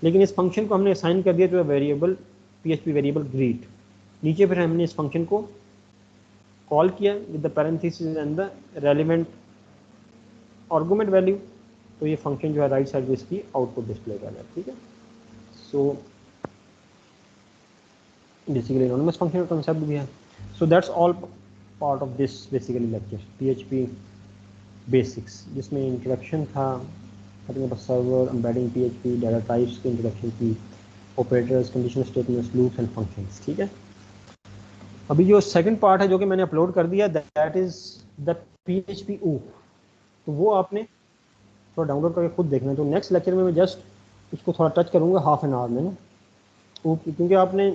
लेकिन इस फंक्शन को हमने असाइन कर दिया to a variable PHP variable greet. नीचे फिर हमने इस फंक्शन को कॉल किया with the parenthesis and the relevant argument value, तो ये फंक्शन जो है राइट साइड पे इसकी आउटपुट डिस्प्ले कर रहा है। ठीक है, सो बेसिकली एनोनिमस फंक्शन का कंसेप्ट भी है। So that's all part of this basically lecture PHP basics, जिसमें इंट्रोडक्शन था server, embedding PHP, data types की इंट्रोडक्शन की, operators, conditional statements, loops and functions. ठीक है, अभी जो सेकंड पार्ट है जो कि मैंने अपलोड कर दिया, that is the PHP OOP, तो वो आपने थोड़ा डाउनलोड करके खुद देखना है। तो नेक्स्ट लेक्चर में मैं जस्ट उसको थोड़ा टच करूँगा हाफ एन आवर में ना, OOP, क्योंकि आपने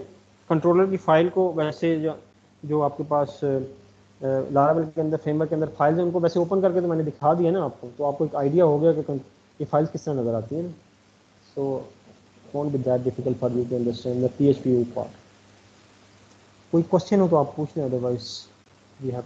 कंट्रोलर की फ़ाइल को वैसे जो आपके पास लारावेल के अंदर फ्रेमवर्क के अंदर फाइल्स हैं उनको वैसे ओपन करके तो मैंने दिखा दिया ना आपको, तो आपको एक आइडिया हो गया कि ये फाइल्स किस तरह नज़र आती हैं। सो won't be that difficult for you to understand the PHP OOP part. कोई क्वेश्चन हो तो आप पूछ लें, अदरवाइज वी हैव